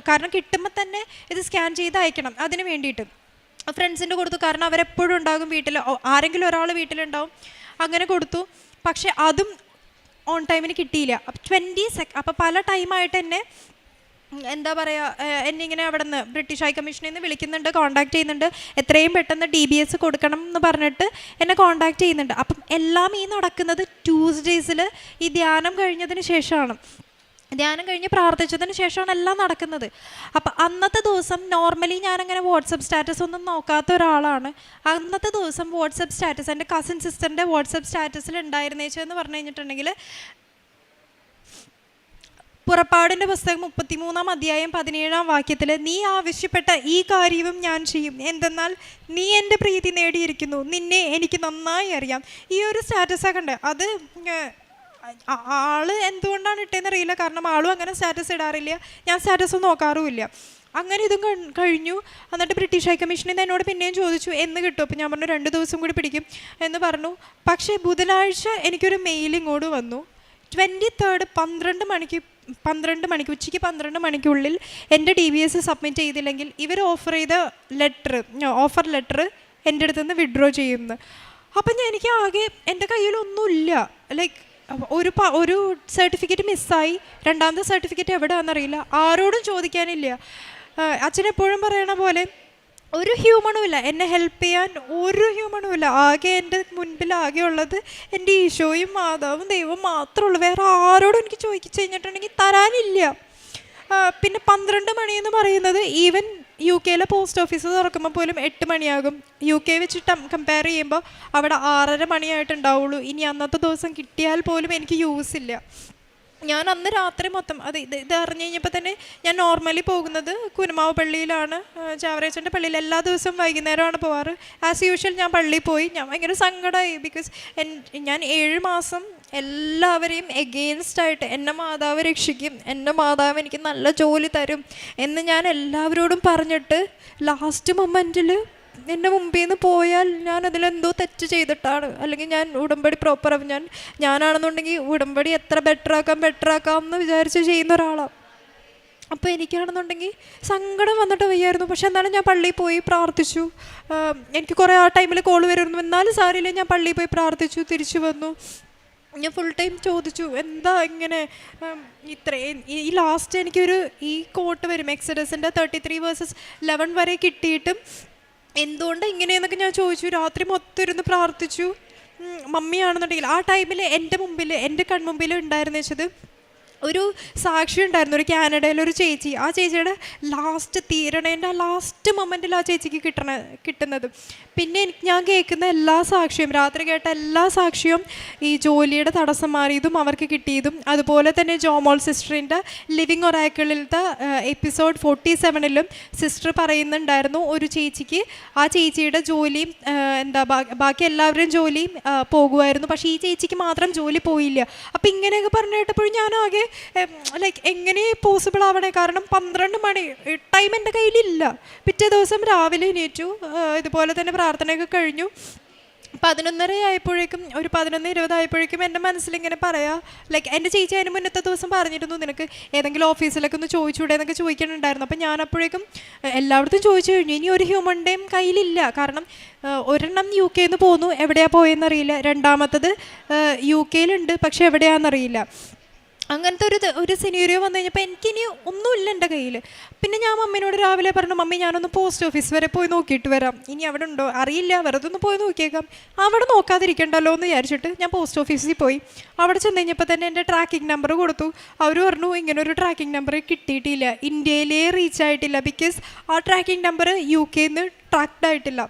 കാരണം കിട്ടുമ്പോൾ തന്നെ ഇത് സ്കാൻ ചെയ്ത് അയക്കണം. അതിന് വേണ്ടിയിട്ട് ഫ്രണ്ട്സിൻ്റെ കൊടുത്തു, കാരണം അവരെപ്പോഴും ഉണ്ടാകും വീട്ടിൽ, ആരെങ്കിലും ഒരാൾ വീട്ടിലുണ്ടാവും. അങ്ങനെ കൊടുത്തു. പക്ഷെ അതും ഓൺ ടൈമിന് കിട്ടിയില്ല. അപ്പം 20 സെക്കൻഡ്, അപ്പോൾ പല ടൈമായിട്ട് തന്നെ എന്താ പറയുക, എന്നെ ഇങ്ങനെ അവിടെ നിന്ന് ബ്രിട്ടീഷ് ഹൈ കമ്മീഷനിൽ നിന്ന് വിളിക്കുന്നുണ്ട്, കോൺടാക്ട് ചെയ്യുന്നുണ്ട്, എത്രയും പെട്ടെന്ന് DBS കൊടുക്കണം എന്ന് പറഞ്ഞിട്ട് എന്നെ കോൺടാക്ട് ചെയ്യുന്നുണ്ട്. അപ്പം എല്ലാം ഈ നടക്കുന്നത് ട്യൂസ്ഡേയ്സിൽ ഈ ധ്യാനം കഴിഞ്ഞതിന് ശേഷമാണ്. ധ്യാനം കഴിഞ്ഞ് പ്രാർത്ഥിച്ചതിന് ശേഷമാണ് എല്ലാം നടക്കുന്നത്. അപ്പം അന്നത്തെ ദിവസം നോർമലി ഞാനങ്ങനെ വാട്സപ്പ് സ്റ്റാറ്റസ് ഒന്നും നോക്കാത്ത ഒരാളാണ്. അന്നത്തെ ദിവസം വാട്സപ്പ് സ്റ്റാറ്റസ് എൻ്റെ കസിൻ സിസ്റ്ററിൻ്റെ വാട്സപ്പ് സ്റ്റാറ്റസിൽ ഉണ്ടായിരുന്നേച്ചെന്ന് പറഞ്ഞു കഴിഞ്ഞിട്ടുണ്ടെങ്കിൽ, പുറപ്പാടിൻ്റെ പുസ്തകം 33-ാം അധ്യായം 17-ാം വാക്യത്തിൽ, നീ ആവശ്യപ്പെട്ട ഈ കാര്യവും ഞാൻ ചെയ്യും, എന്തെന്നാൽ നീ എൻ്റെ പ്രീതി നേടിയിരിക്കുന്നു, നിന്നെ എനിക്ക് നന്നായി അറിയാം. ഈ ഒരു സ്റ്റാറ്റസൊക്കെ ഉണ്ട്. അത് ആള് എന്തുകൊണ്ടാണ് ഇട്ടേന്ന് അറിയില്ല, കാരണം ആളും അങ്ങനെ സ്റ്റാറ്റസ് ഇടാറില്ല, ഞാൻ സ്റ്റാറ്റസ് നോക്കാറുമില്ല. അങ്ങനെ ഇതും കഴിഞ്ഞു. എന്നിട്ട് ബ്രിട്ടീഷ് ഹൈ കമ്മീഷനിൽ നിന്ന് എന്നോട് പിന്നെയും ചോദിച്ചു എന്ന് കിട്ടും. അപ്പോൾ ഞാൻ പറഞ്ഞു 2 ദിവസം കൂടി പിടിക്കും എന്ന് പറഞ്ഞു. പക്ഷേ ബുധനാഴ്ച എനിക്കൊരു മെയിൽ ഇങ്ങോട്ട് വന്നു. 23rd 12 മണിക്ക് ഉച്ചയ്ക്ക് 12 മണിക്കുള്ളിൽ എൻ്റെ DBS സബ്മിറ്റ് ചെയ്തില്ലെങ്കിൽ ഇവർ ഓഫർ ലെറ്റർ എൻ്റെ അടുത്ത് നിന്ന് വിഡ്രോ ചെയ്യുന്നു. അപ്പം എനിക്ക് ആകെ എൻ്റെ കയ്യിലൊന്നുമില്ല. ലൈക്ക് ഒരു സർട്ടിഫിക്കറ്റ് മിസ്സായി, രണ്ടാമത്തെ സർട്ടിഫിക്കറ്റ് എവിടെയാണെന്നറിയില്ല, ആരോടും ചോദിക്കാനില്ല. അച്ഛനെപ്പോഴും പറയണ പോലെ ഒരു ഹ്യൂമണും ഇല്ല, എന്നെ ഹെൽപ്പ് ചെയ്യാൻ ഒരു ഹ്യൂമണും ഇല്ല. ആകെ എൻ്റെ മുൻപിൽ ആകെ ഉള്ളത് എൻ്റെ ഈശോയും മാതാവും ദൈവവും മാത്രമേ ഉള്ളൂ. വേറെ ആരോടും എനിക്ക് ചോദിച്ചു കഴിഞ്ഞിട്ടുണ്ടെങ്കിൽ തരാനില്ല. പിന്നെ 12 മണിയെന്ന് പറയുന്നത് ഈവൻ UK പോസ്റ്റ് ഓഫീസ് തുറക്കുമ്പോൾ പോലും 8 മണിയാകും. UK വെച്ച് കമ്പയർ ചെയ്യുമ്പോൾ അവിടെ 6:30 മണിയായിട്ടുണ്ടാവുള്ളൂ. ഇനി അന്നത്തെ ദിവസം കിട്ടിയാൽ പോലും എനിക്ക് യൂസ് ഇല്ല. ഞാൻ അന്ന് രാത്രി മൊത്തം ഇത് അറിഞ്ഞു കഴിഞ്ഞപ്പോൾ തന്നെ ഞാൻ നോർമലി പോകുന്നത് കുനുമാവ് പള്ളിയിലാണ്, ചാവറേച്ചൻ്റെ പള്ളിയിൽ. എല്ലാ ദിവസവും വൈകുന്നേരമാണ് പോവാറ്. ആസ് യൂഷ്വൽ ഞാൻ പള്ളിയിൽ പോയി. ഞാൻ ഭയങ്കര സങ്കടമായി. ബിക്കോസ് ഞാൻ 7 മാസം എല്ലാവരെയും എഗെയിൻസ്റ്റായിട്ട് എന്നെ മാതാവ് രക്ഷിക്കും, എൻ്റെ മാതാവ് എനിക്ക് നല്ല ജോലി തരും എന്ന് ഞാൻ എല്ലാവരോടും പറഞ്ഞിട്ട് ലാസ്റ്റ് മൊമെൻറ്റിൽ എൻ്റെ മുമ്പിൽ നിന്ന് പോയാൽ ഞാൻ അതിലെന്തോ തെറ്റ് ചെയ്തിട്ടാണ്, അല്ലെങ്കിൽ ഞാൻ ഉടമ്പടി പ്രോപ്പറാവും, ഞാനാണെന്നുണ്ടെങ്കിൽ ഉടമ്പടി എത്ര ബെറ്ററാക്കാം എന്ന് വിചാരിച്ച് ചെയ്യുന്ന ഒരാളാണ്. അപ്പോൾ എനിക്കാണെന്നുണ്ടെങ്കിൽ സങ്കടം വന്നിട്ട് വയ്യായിരുന്നു. പക്ഷെ എന്നാലും ഞാൻ പള്ളിയിൽ പോയി പ്രാർത്ഥിച്ചു. എനിക്ക് കുറേ ആ ടൈമിൽ കോൾ വരുമായിരുന്നു, എന്നാലും സാരിയില്ല, ഞാൻ പള്ളിയിൽ പോയി പ്രാർത്ഥിച്ചു, തിരിച്ചു വന്നു. ഞാൻ ഫുൾ ടൈം ചോദിച്ചു എന്താ ഇങ്ങനെ ഇത്രയും ഈ ലാസ്റ്റ് എനിക്കൊരു ഈ കോട്ട് വരും എക്സഡസിൻ്റെ 33:11 വരെ കിട്ടിയിട്ടും എന്തുകൊണ്ട് ഇങ്ങനെയെന്നൊക്കെ ഞാൻ ചോദിച്ചു. രാത്രി മൊത്തം ഇരുന്ന് പ്രാർത്ഥിച്ചു. മമ്മിയാണെന്നുണ്ടെങ്കിൽ ആ ടൈമിൽ എൻ്റെ കൺമുമ്പിൽ ഉണ്ടായിരുന്നു വെച്ചത് ഒരു സാക്ഷി ഉണ്ടായിരുന്നു, ഒരു കാനഡയിലൊരു ചേച്ചി. ആ ചേച്ചിയുടെ ലാസ്റ്റ് തീരണേൻ്റെ ലാസ്റ്റ് മൊമെൻറ്റിൽ ആ ചേച്ചിക്ക് കിട്ടുന്നത്. പിന്നെ ഞാൻ കേൾക്കുന്ന എല്ലാ സാക്ഷിയും, രാത്രി കേട്ട എല്ലാ സാക്ഷിയും ഈ ജോലിയുടെ തടസ്സം മാറിയതും അവർക്ക് കിട്ടിയതും, അതുപോലെ തന്നെ ജോമോൾ സിസ്റ്ററിൻ്റെ ലിവിങ് ഒറാക്കിളിലത്തെ എപ്പിസോഡ് 47-ലും സിസ്റ്റർ പറയുന്നുണ്ടായിരുന്നു ഒരു ചേച്ചിക്ക് ആ ചേച്ചിയുടെ ജോലിയും ബാക്കി എല്ലാവരുടെയും ജോലിയും പോകുമായിരുന്നു, പക്ഷേ ഈ ചേച്ചിക്ക് മാത്രം ജോലി പോയില്ല. അപ്പം ഇങ്ങനെയൊക്കെ പറഞ്ഞു കേട്ടപ്പോഴും ഞാനാകെ ലൈക്ക് എങ്ങനെ പോസിബിൾ ആവണേ, കാരണം 12 മണി ടൈം എൻ്റെ കയ്യിലില്ല. പിറ്റേ ദിവസം രാവിലെ എണീറ്റു, ഇതുപോലെ തന്നെ പ്രാർത്ഥനയൊക്കെ കഴിഞ്ഞു. 11:30 ആയപ്പോഴേക്കും, ഒരു 11:20 ആയപ്പോഴേക്കും എൻ്റെ മനസ്സിലിങ്ങനെ പറയാം, ലൈക്ക് എൻ്റെ ചേച്ചി അതിന് മുന്നത്തെ ദിവസം പറഞ്ഞിരുന്നു നിനക്ക് ഏതെങ്കിലും ഓഫീസിലൊക്കെ ഒന്ന് ചോദിച്ചൂടെ എന്നൊക്കെ ചോദിക്കുന്നുണ്ടായിരുന്നു. അപ്പം ഞാൻ അപ്പോഴേക്കും എല്ലായിടത്തും ചോദിച്ചു കഴിഞ്ഞു. ഇനി ഒരു ഹ്യൂമൻ്റെയും കയ്യിലില്ല, കാരണം ഒരെണ്ണം UK നിന്ന് പോന്നു, എവിടെയാണ് പോയെന്നറിയില്ല. രണ്ടാമത്തത് UK പക്ഷെ എവിടെയാണെന്നറിയില്ല. അങ്ങനത്തെ ഒരു സിനീറിയോ വന്നു കഴിഞ്ഞപ്പോൾ എനിക്കിനി ഒന്നുമില്ല എൻ്റെ കയ്യിൽ. പിന്നെ ഞാൻ മമ്മീനോട് രാവിലെ പറഞ്ഞു, മമ്മി ഞാനൊന്ന് പോസ്റ്റ് ഓഫീസ് വരെ പോയി നോക്കിയിട്ട് വരാം, ഇനി അവിടെ ഉണ്ടോ അറിയില്ല, വെറുതെ ഒന്ന് പോയി നോക്കിയേക്കാം, അവിടെ നോക്കാതിരിക്കണ്ടല്ലോ എന്ന് വിചാരിച്ചിട്ട് ഞാൻ പോസ്റ്റ് ഓഫീസിൽ പോയി. അവിടെ ചെന്ന് കഴിഞ്ഞപ്പോൾ തന്നെ എൻ്റെ ട്രാക്കിംഗ് നമ്പർ കൊടുത്തു. അവർ പറഞ്ഞു ഇങ്ങനൊരു ട്രാക്കിംഗ് നമ്പർ കിട്ടിയിട്ടില്ല, ഇന്ത്യയിലേ റീച്ച് ആയിട്ടില്ല, ബിക്കോസ് ആ ട്രാക്കിംഗ് നമ്പർ UK നിന്ന് ട്രാക്ഡ് ആയിട്ടില്ല.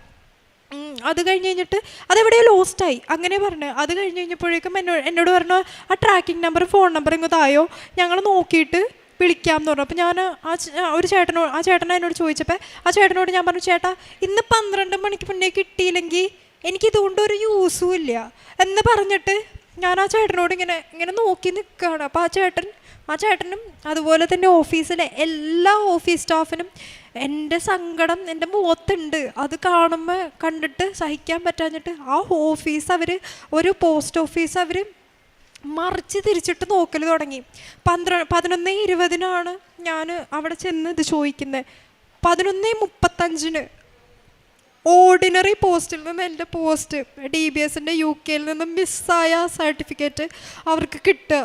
അത് കഴിഞ്ഞ് കഴിഞ്ഞിട്ട് അതെവിടെയോ ലോസ്റ്റായി അങ്ങനെ പറഞ്ഞു. അത് കഴിഞ്ഞ് കഴിഞ്ഞപ്പോഴേക്കും എന്നോട് പറഞ്ഞു ആ ട്രാക്കിംഗ് നമ്പർ ഫോൺ നമ്പർ ഇങ്ങോട്ടായോ, ഞങ്ങൾ നോക്കിയിട്ട് വിളിക്കാം എന്ന് പറഞ്ഞു. അപ്പോൾ ഞാൻ ആ ചേട്ടനെ എന്നോട് ചോദിച്ചപ്പോൾ ആ ചേട്ടനോട് ഞാൻ പറഞ്ഞു, ചേട്ടാ ഇന്ന് 12 മണിക്ക് മുന്നേ കിട്ടിയില്ലെങ്കിൽ എനിക്കിതുകൊണ്ട് ഒരു യൂസും ഇല്ല എന്ന് പറഞ്ഞിട്ട് ഞാൻ ആ ചേട്ടനോട് ഇങ്ങനെ നോക്കി നിൽക്കുകയാണ്. അപ്പോൾ ആ ചേട്ടനും അതുപോലെ തന്നെ ഓഫീസിലെ എല്ലാ ഓഫീസ് സ്റ്റാഫിനും എൻ്റെ സങ്കടം എൻ്റെ മുഖത്തുണ്ട്. അത് കണ്ടിട്ട് സഹിക്കാൻ പറ്റാഞ്ഞിട്ട് ആ ഓഫീസ് ഒരു പോസ്റ്റ് ഓഫീസ് മറിച്ച് തിരിച്ചിട്ട് നോക്കൽ തുടങ്ങി. 11:20 ഞാൻ അവിടെ ചെന്ന് ഇത് ചോദിക്കുന്നത്. 11:35 ഓർഡിനറി പോസ്റ്റിൽ നിന്ന് എൻ്റെ പോസ്റ്റ് DBSൻ്റെ UK നിന്ന് മിസ്സായ സർട്ടിഫിക്കറ്റ് അവർക്ക് കിട്ടുക.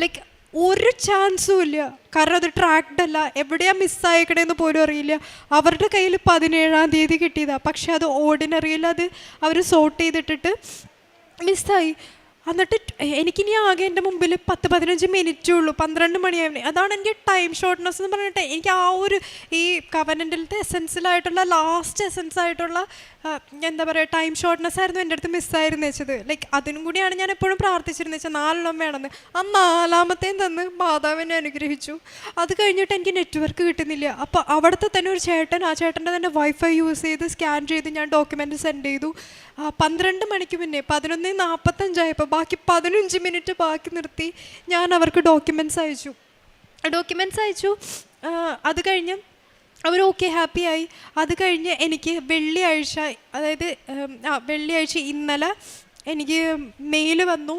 ലൈക്ക് ഒരു ചാൻസും ഇല്ല. കാരണം അത് ട്രാക്ഡ് അല്ല, എവിടെയാ മിസ്സായേക്കണേന്ന് പോലും അറിയില്ല. അവരുടെ കയ്യിൽ 17-ാം തീയതി കിട്ടിയതാണ്, പക്ഷെ അത് ഓർഡിനറിയിൽ അത് അവർ സോർട്ട് ചെയ്തിട്ടിട്ട് മിസ്സായി. എന്നിട്ട് എനിക്കിനി ആകെ എൻ്റെ മുമ്പിൽ 10-15 മിനിറ്റേ ഉള്ളൂ, 12 മണിയായി. അതാണ് എനിക്ക് ടൈം ഷോർട്ട്നെസ് എന്ന് പറഞ്ഞിട്ട് എനിക്ക് ആ ഒരു ഈ കവനൻ്റിലത്തെ എസെൻസിലായിട്ടുള്ള ലാസ്റ്റ് എസെൻസ് ആയിട്ടുള്ള എന്താ പറയുക ടൈം ഷോർട്ട്നെസ് ആയിരുന്നു എൻ്റെ അടുത്ത് മിസ്സായിരുന്നു വെച്ചത്. ലൈക്ക് അതിനും കൂടിയാണ് ഞാൻ എപ്പോഴും പ്രാർത്ഥിച്ചിരുന്നത് വെച്ചാൽ 4 വേണമെന്ന്. ആ 4-ാമത്തെയും തന്ന് മാതാവിനെ അനുഗ്രഹിച്ചു. അത് കഴിഞ്ഞിട്ട് എനിക്ക് നെറ്റ്വർക്ക് കിട്ടുന്നില്ല. അപ്പോൾ അവിടുത്തെ തന്നെ ഒരു ചേട്ടൻ, ആ ചേട്ടൻ്റെ തന്നെ വൈഫൈ യൂസ് ചെയ്ത് സ്കാൻ ചെയ്ത് ഞാൻ ഡോക്യുമെൻ്റ് സെൻഡ് ചെയ്തു. 12 മണിക്ക് മുന്നേ 11:45 ബാക്കി 15 മിനിറ്റ് ബാക്കി നിർത്തി ഞാൻ അവർക്ക് ഡോക്യുമെൻറ്റ്സ് അയച്ചു. അത് കഴിഞ്ഞ് അവർ ഓക്കെ ഹാപ്പിയായി. അത് കഴിഞ്ഞ് എനിക്ക് വെള്ളിയാഴ്ച, അതായത് വെള്ളിയാഴ്ച ഇന്നലെ എനിക്ക് മെയിൽ വന്നു.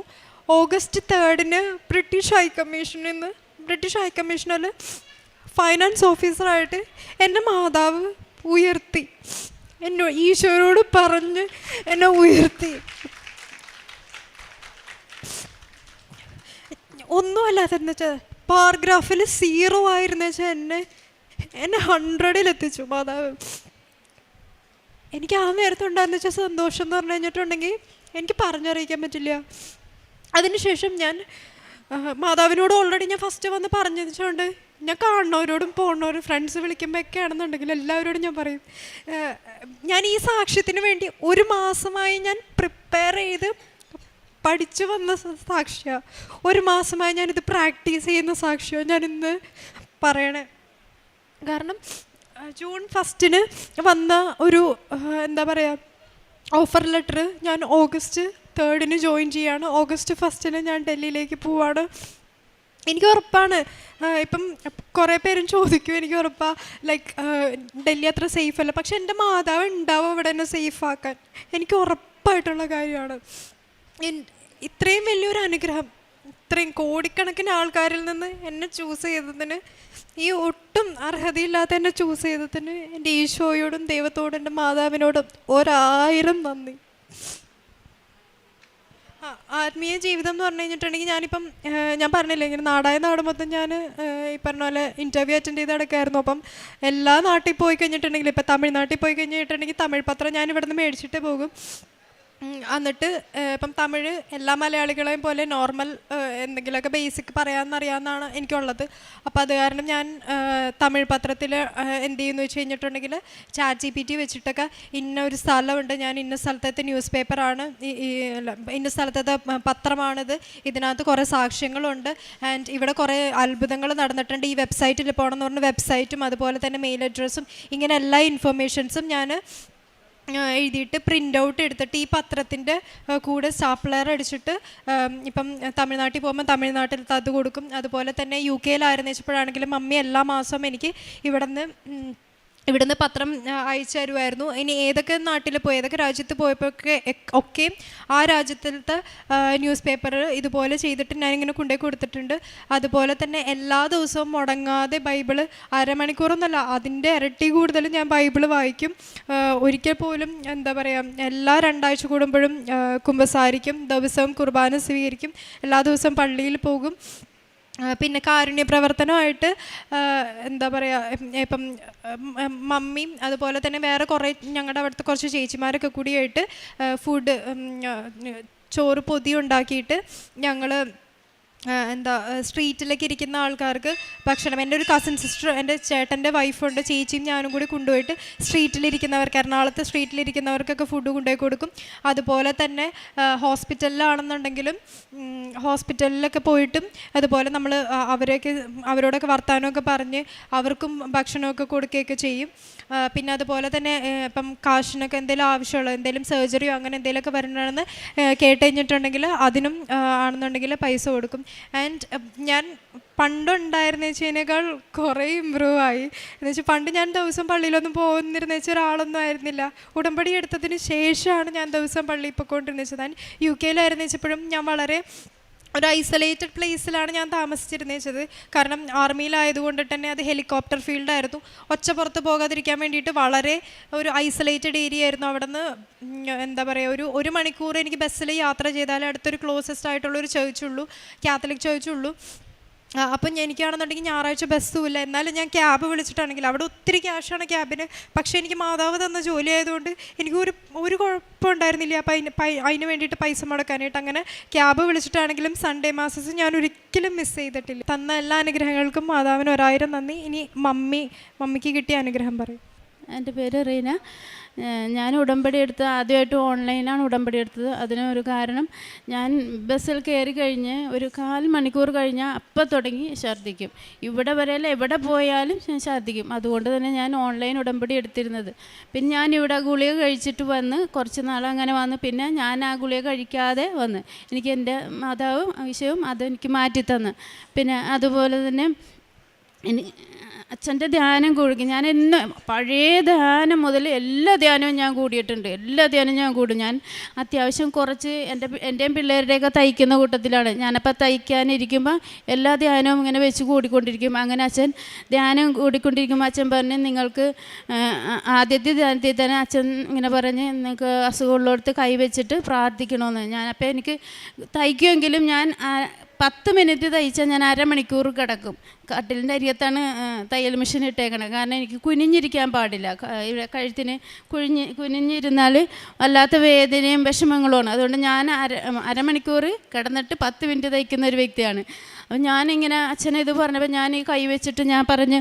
ഓഗസ്റ്റ് 3 ബ്രിട്ടീഷ് ഹൈക്കമ്മീഷനിൽ ഫൈനാൻസ് ഓഫീസറായിട്ട് എന്നെ മാതാവ് ഉയർത്തി. ഈശോയോട് പറഞ്ഞ് എന്നെ ഉയർത്തി. ഒന്നുമല്ലാതെന്ന് വെച്ചാൽ പാരഗ്രാഫിൽ 0 ആയിരുന്നു വെച്ചാൽ എന്നെ 100-ൽ എത്തിച്ചു മാതാവ്. എനിക്ക് ആ നേരത്തുണ്ടാകുന്ന വെച്ചാൽ സന്തോഷം എന്ന് പറഞ്ഞു കഴിഞ്ഞിട്ടുണ്ടെങ്കിൽ എനിക്ക് പറഞ്ഞറിയിക്കാൻ പറ്റില്ല. അതിനുശേഷം ഞാൻ മാതാവിനോട് ഓൾറെഡി ഞാൻ ഫസ്റ്റ് വന്ന് പറഞ്ഞു വെച്ചുകൊണ്ട് ഞാൻ കാണുന്നവരോടും പോകുന്നവരും ഫ്രണ്ട്സ് വിളിക്കുമ്പോഴൊക്കെ ആണെന്നുണ്ടെങ്കിൽ എല്ലാവരോടും ഞാൻ പറയും, ഞാൻ ഈ സാക്ഷ്യത്തിന് വേണ്ടി 1 മാസമായി ഞാൻ പ്രിപ്പയർ ചെയ്ത് പഠിച്ചു വന്ന സാക്ഷിയാണ്. 1 മാസമായി ഞാനിത് പ്രാക്ടീസ് ചെയ്യുന്ന സാക്ഷിയാണ് ഞാനിന്ന് പറയണേ. കാരണം ജൂൺ 1 വന്ന ഒരു എന്താ പറയുക ഓഫർ ലെറ്റർ ഞാൻ ഓഗസ്റ്റ് 3 ജോയിൻ ചെയ്യാണ്. ഓഗസ്റ്റ് 1 ഞാൻ ഡൽഹിയിലേക്ക് പോവാണ്. എനിക്ക് ഉറപ്പാണ്, ഇപ്പം കുറേ പേരും ചോദിക്കും, എനിക്ക് ഉറപ്പാണ് ലൈക്ക് ഡൽഹി അത്ര സേഫ് അല്ല, പക്ഷെ എൻ്റെ മാതാവ് ഉണ്ടാവും അവിടെ എന്നെ സേഫാക്കാൻ. എനിക്ക് ഉറപ്പായിട്ടുള്ള കാര്യമാണ്. ഇത്രയും വലിയൊരു അനുഗ്രഹം, ഇത്രയും കോടിക്കണക്കിന് ആൾക്കാരിൽ നിന്ന് എന്നെ ചൂസ് ചെയ്തതിന്, ഈ ഒട്ടും അർഹതയില്ലാത്ത എന്നെ ചൂസ് ചെയ്തതിന് എൻ്റെ ഈശോയോടും ദൈവത്തോടും എൻ്റെ മാതാവിനോടും 1000 നന്ദി. ആത്മീയ ജീവിതം എന്ന് പറഞ്ഞു കഴിഞ്ഞിട്ടുണ്ടെങ്കിൽ ഞാനിപ്പം ഞാൻ പറഞ്ഞില്ലേ ഇങ്ങനെ നാടായ നാട് മൊത്തം ഞാൻ ഈ പറഞ്ഞ പോലെ ഇൻ്റർവ്യൂ അറ്റൻഡ് ചെയ്ത് നടക്കായിരുന്നു. അപ്പം എല്ലാ നാട്ടിൽ പോയി കഴിഞ്ഞിട്ടുണ്ടെങ്കിൽ ഇപ്പം തമിഴ്നാട്ടിൽ പോയി കഴിഞ്ഞിട്ടുണ്ടെങ്കിൽ തമിഴ് പത്രം ഞാൻ ഇവിടെ നിന്ന് മേടിച്ചിട്ട് പോകും. എന്നിട്ട് ഇപ്പം തമിഴ് എല്ലാ മലയാളികളെയും പോലെ നോർമൽ എന്തെങ്കിലുമൊക്കെ ബേസിക് പറയാമെന്നറിയാമെന്നാണ് എനിക്കുള്ളത്. അപ്പോൾ അത് കാരണം ഞാൻ തമിഴ് പത്രത്തിൽ എന്ത് ചെയ്യുമെന്ന് വെച്ച് കഴിഞ്ഞിട്ടുണ്ടെങ്കിൽ ChatGPT വെച്ചിട്ടൊക്കെ ഇന്ന ഒരു സ്ഥലമുണ്ട്, ഞാൻ ഇന്ന സ്ഥലത്തെ ന്യൂസ് പേപ്പറാണ്, ഇന്ന സ്ഥലത്തെ പത്രമാണിത്, ഇതിനകത്ത് കുറേ സാക്ഷ്യങ്ങളുണ്ട്, ആൻഡ് ഇവിടെ കുറേ അത്ഭുതങ്ങൾ നടന്നിട്ടുണ്ട്, ഈ വെബ്സൈറ്റിൽ പോകണം എന്ന് പറഞ്ഞ വെബ്സൈറ്റും അതുപോലെ തന്നെ മെയിൽ അഡ്രസ്സും ഇങ്ങനെ എല്ലാ ഇൻഫർമേഷൻസും ഞാൻ എഴുതിയിട്ട് പ്രിൻ്റ് ഔട്ട് എടുത്തിട്ട് ഈ പത്രത്തിൻ്റെ കൂടെ സ്റ്റാപ്ലർ അടിച്ചിട്ട് ഇപ്പം തമിഴ്നാട്ടിൽ പോകുമ്പോൾ തമിഴ്നാട്ടിലത്തെ അത് കൊടുക്കും. അതുപോലെ തന്നെ UK-യിലായിരുന്നു വെച്ചപ്പോഴാണെങ്കിലും മമ്മി എല്ലാ മാസവും എനിക്ക് ഇവിടുന്ന് പത്രം അയച്ചു തരുമായിരുന്നു. ഇനി ഏതൊക്കെ നാട്ടിൽ പോയി ഏതൊക്കെ രാജ്യത്ത് പോയപ്പോഴൊക്കെ ആ രാജ്യത്തിലത്തെ ന്യൂസ് പേപ്പർ ഇതുപോലെ ചെയ്തിട്ട് ഞാനിങ്ങനെ കൊണ്ടുപോയി കൊടുത്തിട്ടുണ്ട്. അതുപോലെ തന്നെ എല്ലാ ദിവസവും മുടങ്ങാതെ ബൈബിള് അരമണിക്കൂറൊന്നുമല്ല അതിൻ്റെ ഇരട്ടി കൂടുതൽ ഞാൻ ബൈബിള് വായിക്കും. ഒരിക്കൽ പോലും എന്താ പറയുക എല്ലാ 2 ആഴ്ച കൂടുമ്പോഴും കുമ്പസാരിക്കും, ദിവസവും കുർബാന സ്വീകരിക്കും, എല്ലാ ദിവസവും പള്ളിയിൽ പോകും. പിന്നെ കാരുണ്യ പ്രവർത്തനമായിട്ട് എന്താ പറയുക ഇപ്പം മമ്മിയും അതുപോലെ തന്നെ വേറെ കുറേ ഞങ്ങളുടെ അവിടുത്തെ കുറച്ച് ചേച്ചിമാരൊക്കെ കൂടിയായിട്ട് ഫുഡ് ചോറ് പൊതി ഉണ്ടാക്കിയിട്ട് ഞങ്ങൾ എന്താ സ്ട്രീറ്റിലേക്ക് ഇരിക്കുന്ന ആൾക്കാർക്ക് ഭക്ഷണം, എൻ്റെ ഒരു കസിൻ സിസ്റ്റർ, എൻ്റെ ചേട്ടൻ്റെ വൈഫുണ്ട്, ചേച്ചിയും ഞാനും കൂടി കൊണ്ടുപോയിട്ട് സ്ട്രീറ്റിലിരിക്കുന്നവർക്ക്, എറണാകുളത്ത് സ്ട്രീറ്റിലിരിക്കുന്നവർക്കൊക്കെ ഫുഡ് കൊണ്ടുപോയി കൊടുക്കും. അതുപോലെ തന്നെ ഹോസ്പിറ്റലിലാണെന്നുണ്ടെങ്കിലും ഹോസ്പിറ്റലിലൊക്കെ പോയിട്ടും അതുപോലെ നമ്മൾ അവരോടൊക്കെ വർത്തമാനമൊക്കെ പറഞ്ഞ് അവർക്കും ഭക്ഷണമൊക്കെ കൊടുക്കുകയൊക്കെ ചെയ്യും. പിന്നെ അതുപോലെ തന്നെ ഇപ്പം കാശിനൊക്കെ എന്തെങ്കിലും ആവശ്യമുള്ള എന്തെങ്കിലും സർജറിയോ അങ്ങനെ എന്തെങ്കിലുമൊക്കെ വരണമെന്ന് കേട്ട് കഴിഞ്ഞിട്ടുണ്ടെങ്കിൽ അതിനും ആണെന്നുണ്ടെങ്കിൽ പൈസ കൊടുക്കും. ആൻഡ് ഞാൻ പണ്ടുണ്ടായിരുന്ന വെച്ചതിനേക്കാൾ കുറേ ഇമ്പ്രൂവ് ആയി. എന്ന് വെച്ചാൽ പണ്ട് ഞാൻ ദിവസം പള്ളിയിലൊന്നും പോകുന്നിരുന്ന വെച്ചാൽ ഒരാളൊന്നും ആയിരുന്നില്ല. ഉടമ്പടി എടുത്തതിന് ശേഷമാണ് ഞാൻ ദിവസം പള്ളിയിൽ പോയിക്കൊണ്ടിരുന്നത് വെച്ചത്. ഞാൻ UK-യിലായിരുന്നു വെച്ചപ്പോഴും ഞാൻ വളരെ ഒരു ഐസൊലേറ്റഡ് പ്ലേസിലാണ് ഞാൻ താമസിച്ചിരുന്നത് വെച്ചത്. കാരണം ആർമിയിലായതുകൊണ്ട് തന്നെ അത് ഹെലികോപ്റ്റർ ഫീൽഡായിരുന്നു. ഒച്ച പുറത്ത് പോകാതിരിക്കാൻ വേണ്ടിയിട്ട് വളരെ ഒരു ഐസൊലേറ്റഡ് ഏരിയ ആയിരുന്നു. അവിടെ നിന്ന് എന്താ പറയുക ഒരു മണിക്കൂർ എനിക്ക് ബസ്സിൽ യാത്ര ചെയ്താൽ അടുത്തൊരു ക്ലോസസ്റ്റ് ആയിട്ടുള്ളൊരു ചേർച്ചുള്ളൂ, കാത്തലിക് ചേർച്ചുള്ളൂ. അപ്പം എനിക്കാണെന്നുണ്ടെങ്കിൽ ഞായറാഴ്ച ബസ്സും ഇല്ല, എന്നാലും ഞാൻ ക്യാബ് വിളിച്ചിട്ടാണെങ്കിൽ അവിടെ ഒത്തിരി ക്യാഷാണ് ക്യാബിന്. പക്ഷേ എനിക്ക് മാതാവ് തന്ന ജോലി ആയതുകൊണ്ട് എനിക്ക് ഒരു കുഴപ്പമുണ്ടായിരുന്നില്ല. അപ്പം അതിന് വേണ്ടിയിട്ട് പൈസ മുടക്കാനായിട്ട് അങ്ങനെ ക്യാബ് വിളിച്ചിട്ടാണെങ്കിലും സൺഡേ മാസസ് ഞാൻ ഒരിക്കലും മിസ് ചെയ്തിട്ടില്ല. തന്ന എല്ലാ അനുഗ്രഹങ്ങൾക്കും മാതാവിന് 1000 നന്ദി. ഇനി മമ്മിക്ക് കിട്ടിയ അനുഗ്രഹം പറയും. എൻ്റെ പേര് റീന. ഞാൻ ഉടമ്പടി എടുത്തത് ആദ്യമായിട്ട് ഓൺലൈനാണ് ഉടമ്പടി എടുത്തത്. അതിനൊരു കാരണം, ഞാൻ ബസ്സിൽ കയറി കഴിഞ്ഞ് ഒരു 1/4 മണിക്കൂർ കഴിഞ്ഞാൽ അപ്പം തുടങ്ങി ഛർദ്ദിക്കും. ഇവിടെ വരെയല്ല, എവിടെ പോയാലും ഞാൻ ഛർദ്ദിക്കും. അതുകൊണ്ട് തന്നെ ഞാൻ ഓൺലൈൻ ഉടമ്പടി എടുത്തിരുന്നത്. പിന്നെ ഞാൻ ഇവിടെ ഗുളിക കഴിച്ചിട്ട് വന്ന് കുറച്ച് നാൾ അങ്ങനെ വന്ന്, പിന്നെ ഞാൻ ആ ഗുളിക കഴിക്കാതെ വന്ന് എനിക്ക് എൻ്റെ മാതാവും ഈശോയും അതെനിക്ക് മാറ്റിത്തന്ന്. പിന്നെ അതുപോലെ തന്നെ അച്ഛൻ്റെ ധ്യാനം കൂടുക. ഞാൻ പഴയ ധ്യാനം മുതൽ എല്ലാ ധ്യാനവും ഞാൻ കൂടിയിട്ടുണ്ട്. എല്ലാ ധ്യാനവും ഞാൻ കൂടും. ഞാൻ അത്യാവശ്യം കുറച്ച് എൻ്റെയും പിള്ളേരുടെയൊക്കെ തയ്ക്കുന്ന കൂട്ടത്തിലാണ്. ഞാനപ്പോൾ തയ്ക്കാനിരിക്കുമ്പോൾ എല്ലാ ധ്യാനവും ഇങ്ങനെ വെച്ച് കൂടിക്കൊണ്ടിരിക്കും. അങ്ങനെ അച്ഛൻ ധ്യാനം കൂടിക്കൊണ്ടിരിക്കുമ്പോൾ അച്ഛൻ പറഞ്ഞ്, നിങ്ങൾക്ക് ആദ്യത്തെ ധ്യാനത്തിൽ തന്നെ അച്ഛൻ ഇങ്ങനെ പറഞ്ഞ്, നിങ്ങൾക്ക് അസുഖമുള്ളിടത്ത് കൈവച്ചിട്ട് പ്രാർത്ഥിക്കണമെന്ന്. ഞാനപ്പോൾ എനിക്ക് തയ്ക്കുമെങ്കിലും ഞാൻ 10 മിനിറ്റ് തയ്ച്ചാൽ ഞാൻ അരമണിക്കൂർ കിടക്കും. കട്ടിലിൻ്റെ അരികത്താണ് തയ്യൽ മെഷീൻ ഇട്ടേക്കണത്. കാരണം എനിക്ക് കുനിഞ്ഞിരിക്കാൻ പാടില്ല. ഇവിടെ കഴുത്തിന് കുനിഞ്ഞിരുന്നാൽ വല്ലാത്ത വേദനയും വിഷമങ്ങളുമാണ്. അതുകൊണ്ട് ഞാൻ അരമണിക്കൂർ കിടന്നിട്ട് 10 മിനിറ്റ് തയ്ക്കുന്ന ഒരു വ്യക്തിയാണ്. അപ്പം ഞാനിങ്ങനെ അച്ഛനെ ഇത് പറഞ്ഞപ്പോൾ ഞാൻ ഈ കൈ വെച്ചിട്ട് ഞാൻ പറഞ്ഞ്,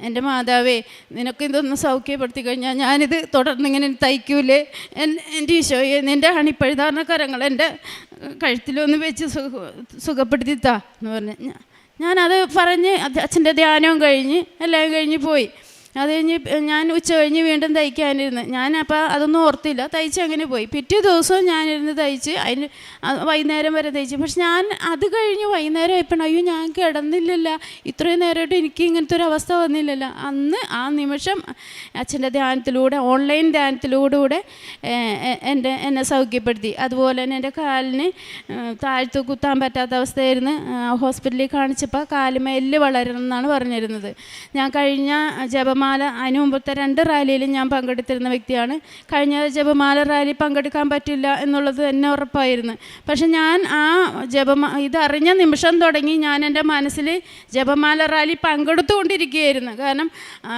എൻ്റെ മാതാവേ, നിനക്ക് ഇതൊന്ന് സൗഖ്യപ്പെടുത്തി കഴിഞ്ഞാൽ ഞാനിത് തുടർന്നിങ്ങനെ തയ്ക്കൂലേ? എൻ്റെ ഈശോയെ, നിൻ്റെ അണിപ്പഴുതാർന്ന കരങ്ങൾ എൻ്റെ കഴുത്തിലൊന്ന് വെച്ച് സുഖപ്പെടുത്തിത്താ എന്ന് പറഞ്ഞ് ഞാനത് പറഞ്ഞ് അച്ഛൻ്റെ ധ്യാനവും കഴിഞ്ഞ് എല്ലാം കഴിഞ്ഞ് പോയി. അത് കഴിഞ്ഞ് ഞാൻ ഉച്ച കഴിഞ്ഞ് വീണ്ടും തയ്ക്കാനിരുന്ന്. ഞാനപ്പോൾ അതൊന്നും ഓർത്തില്ല, തയ്ച്ച് അങ്ങനെ പോയി. പിറ്റേ ദിവസവും ഞാനിരുന്ന് തയ്ച്ച് അതിന് വൈകുന്നേരം വരെ തയ്ച്ചു. പക്ഷെ ഞാൻ അത് കഴിഞ്ഞ് വൈകുന്നേരം ആയപ്പോൾ അയ്യോ ഞാൻ കിടന്നില്ലല്ലോ, ഇത്രയും നേരമായിട്ട് എനിക്ക് ഇങ്ങനത്തെ ഒരു അവസ്ഥ വന്നില്ലല്ലോ. അന്ന് ആ നിമിഷം അച്ഛൻ്റെ ധ്യാനത്തിലൂടെ, ഓൺലൈൻ ധ്യാനത്തിലൂടെ എന്നെ സൗഖ്യപ്പെടുത്തി. അതുപോലെ തന്നെ എൻ്റെ കാലിന് താഴ്ത്തു കുത്താൻ പറ്റാത്ത അവസ്ഥയായിരുന്നു. ഹോസ്പിറ്റലിൽ കാണിച്ചപ്പോൾ കാലുമേ എല്ല് വളരണം എന്നാണ് പറഞ്ഞിരുന്നത്. ഞാൻ കഴിഞ്ഞ ജപമാല, അതിന് മുമ്പത്തെ 2 റാലിയിലും ഞാൻ പങ്കെടുത്തിരുന്ന വ്യക്തിയാണ്. കഴിഞ്ഞ ജപമാല റാലി പങ്കെടുക്കാൻ പറ്റില്ല എന്നുള്ളത് തന്നെ ഉറപ്പായിരുന്നു. പക്ഷെ ഞാൻ ആ ഇതറിഞ്ഞ നിമിഷം തുടങ്ങി ഞാൻ എൻ്റെ മനസ്സിൽ ജപമാല റാലി പങ്കെടുത്തുകൊണ്ടിരിക്കുകയായിരുന്നു. കാരണം ആ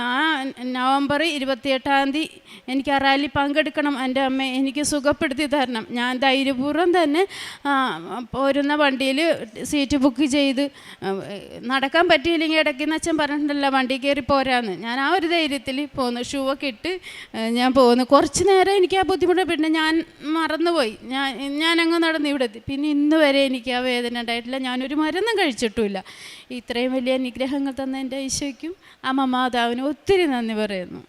നവംബർ 28 എനിക്ക് ആ റാലി പങ്കെടുക്കണം. എൻ്റെ അമ്മ എനിക്ക് സുഖപ്പെടുത്തി തരണം. ഞാൻ ധൈര്യപൂർവ്വം തന്നെ പോരുന്ന വണ്ടിയിൽ സീറ്റ് ബുക്ക് ചെയ്ത്, നടക്കാൻ പറ്റിയില്ലെങ്കിൽ ഇടയ്ക്ക് അച്ഛൻ പറഞ്ഞിട്ടുണ്ടല്ലോ വണ്ടി കയറി പോരാന്ന്. ഞാൻ ആ ഒരു ധൈര്യത്തിൽ പോന്നു. ഷൂ ഒക്കെ ഇട്ട് ഞാൻ പോകുന്നു. കുറച്ച് നേരം എനിക്ക് ആ ബുദ്ധിമുട്ട്, പിന്നെ ഞാൻ മറന്നുപോയി. ഞാനങ്ങ് നടന്ന് ഇവിടെ എത്തി. പിന്നെ ഇന്ന് വരെ എനിക്ക് ആ വേദന ഉണ്ടായിട്ടില്ല. ഞാനൊരു മരുന്നും കഴിച്ചിട്ടുമില്ല. ഇത്രയും വലിയ അനുഗ്രഹങ്ങൾ തന്ന എൻ്റെ ഈശോയ്ക്കും അമ്മ മാതാവിനും ഒത്തിരി നന്ദി പറയുന്നു.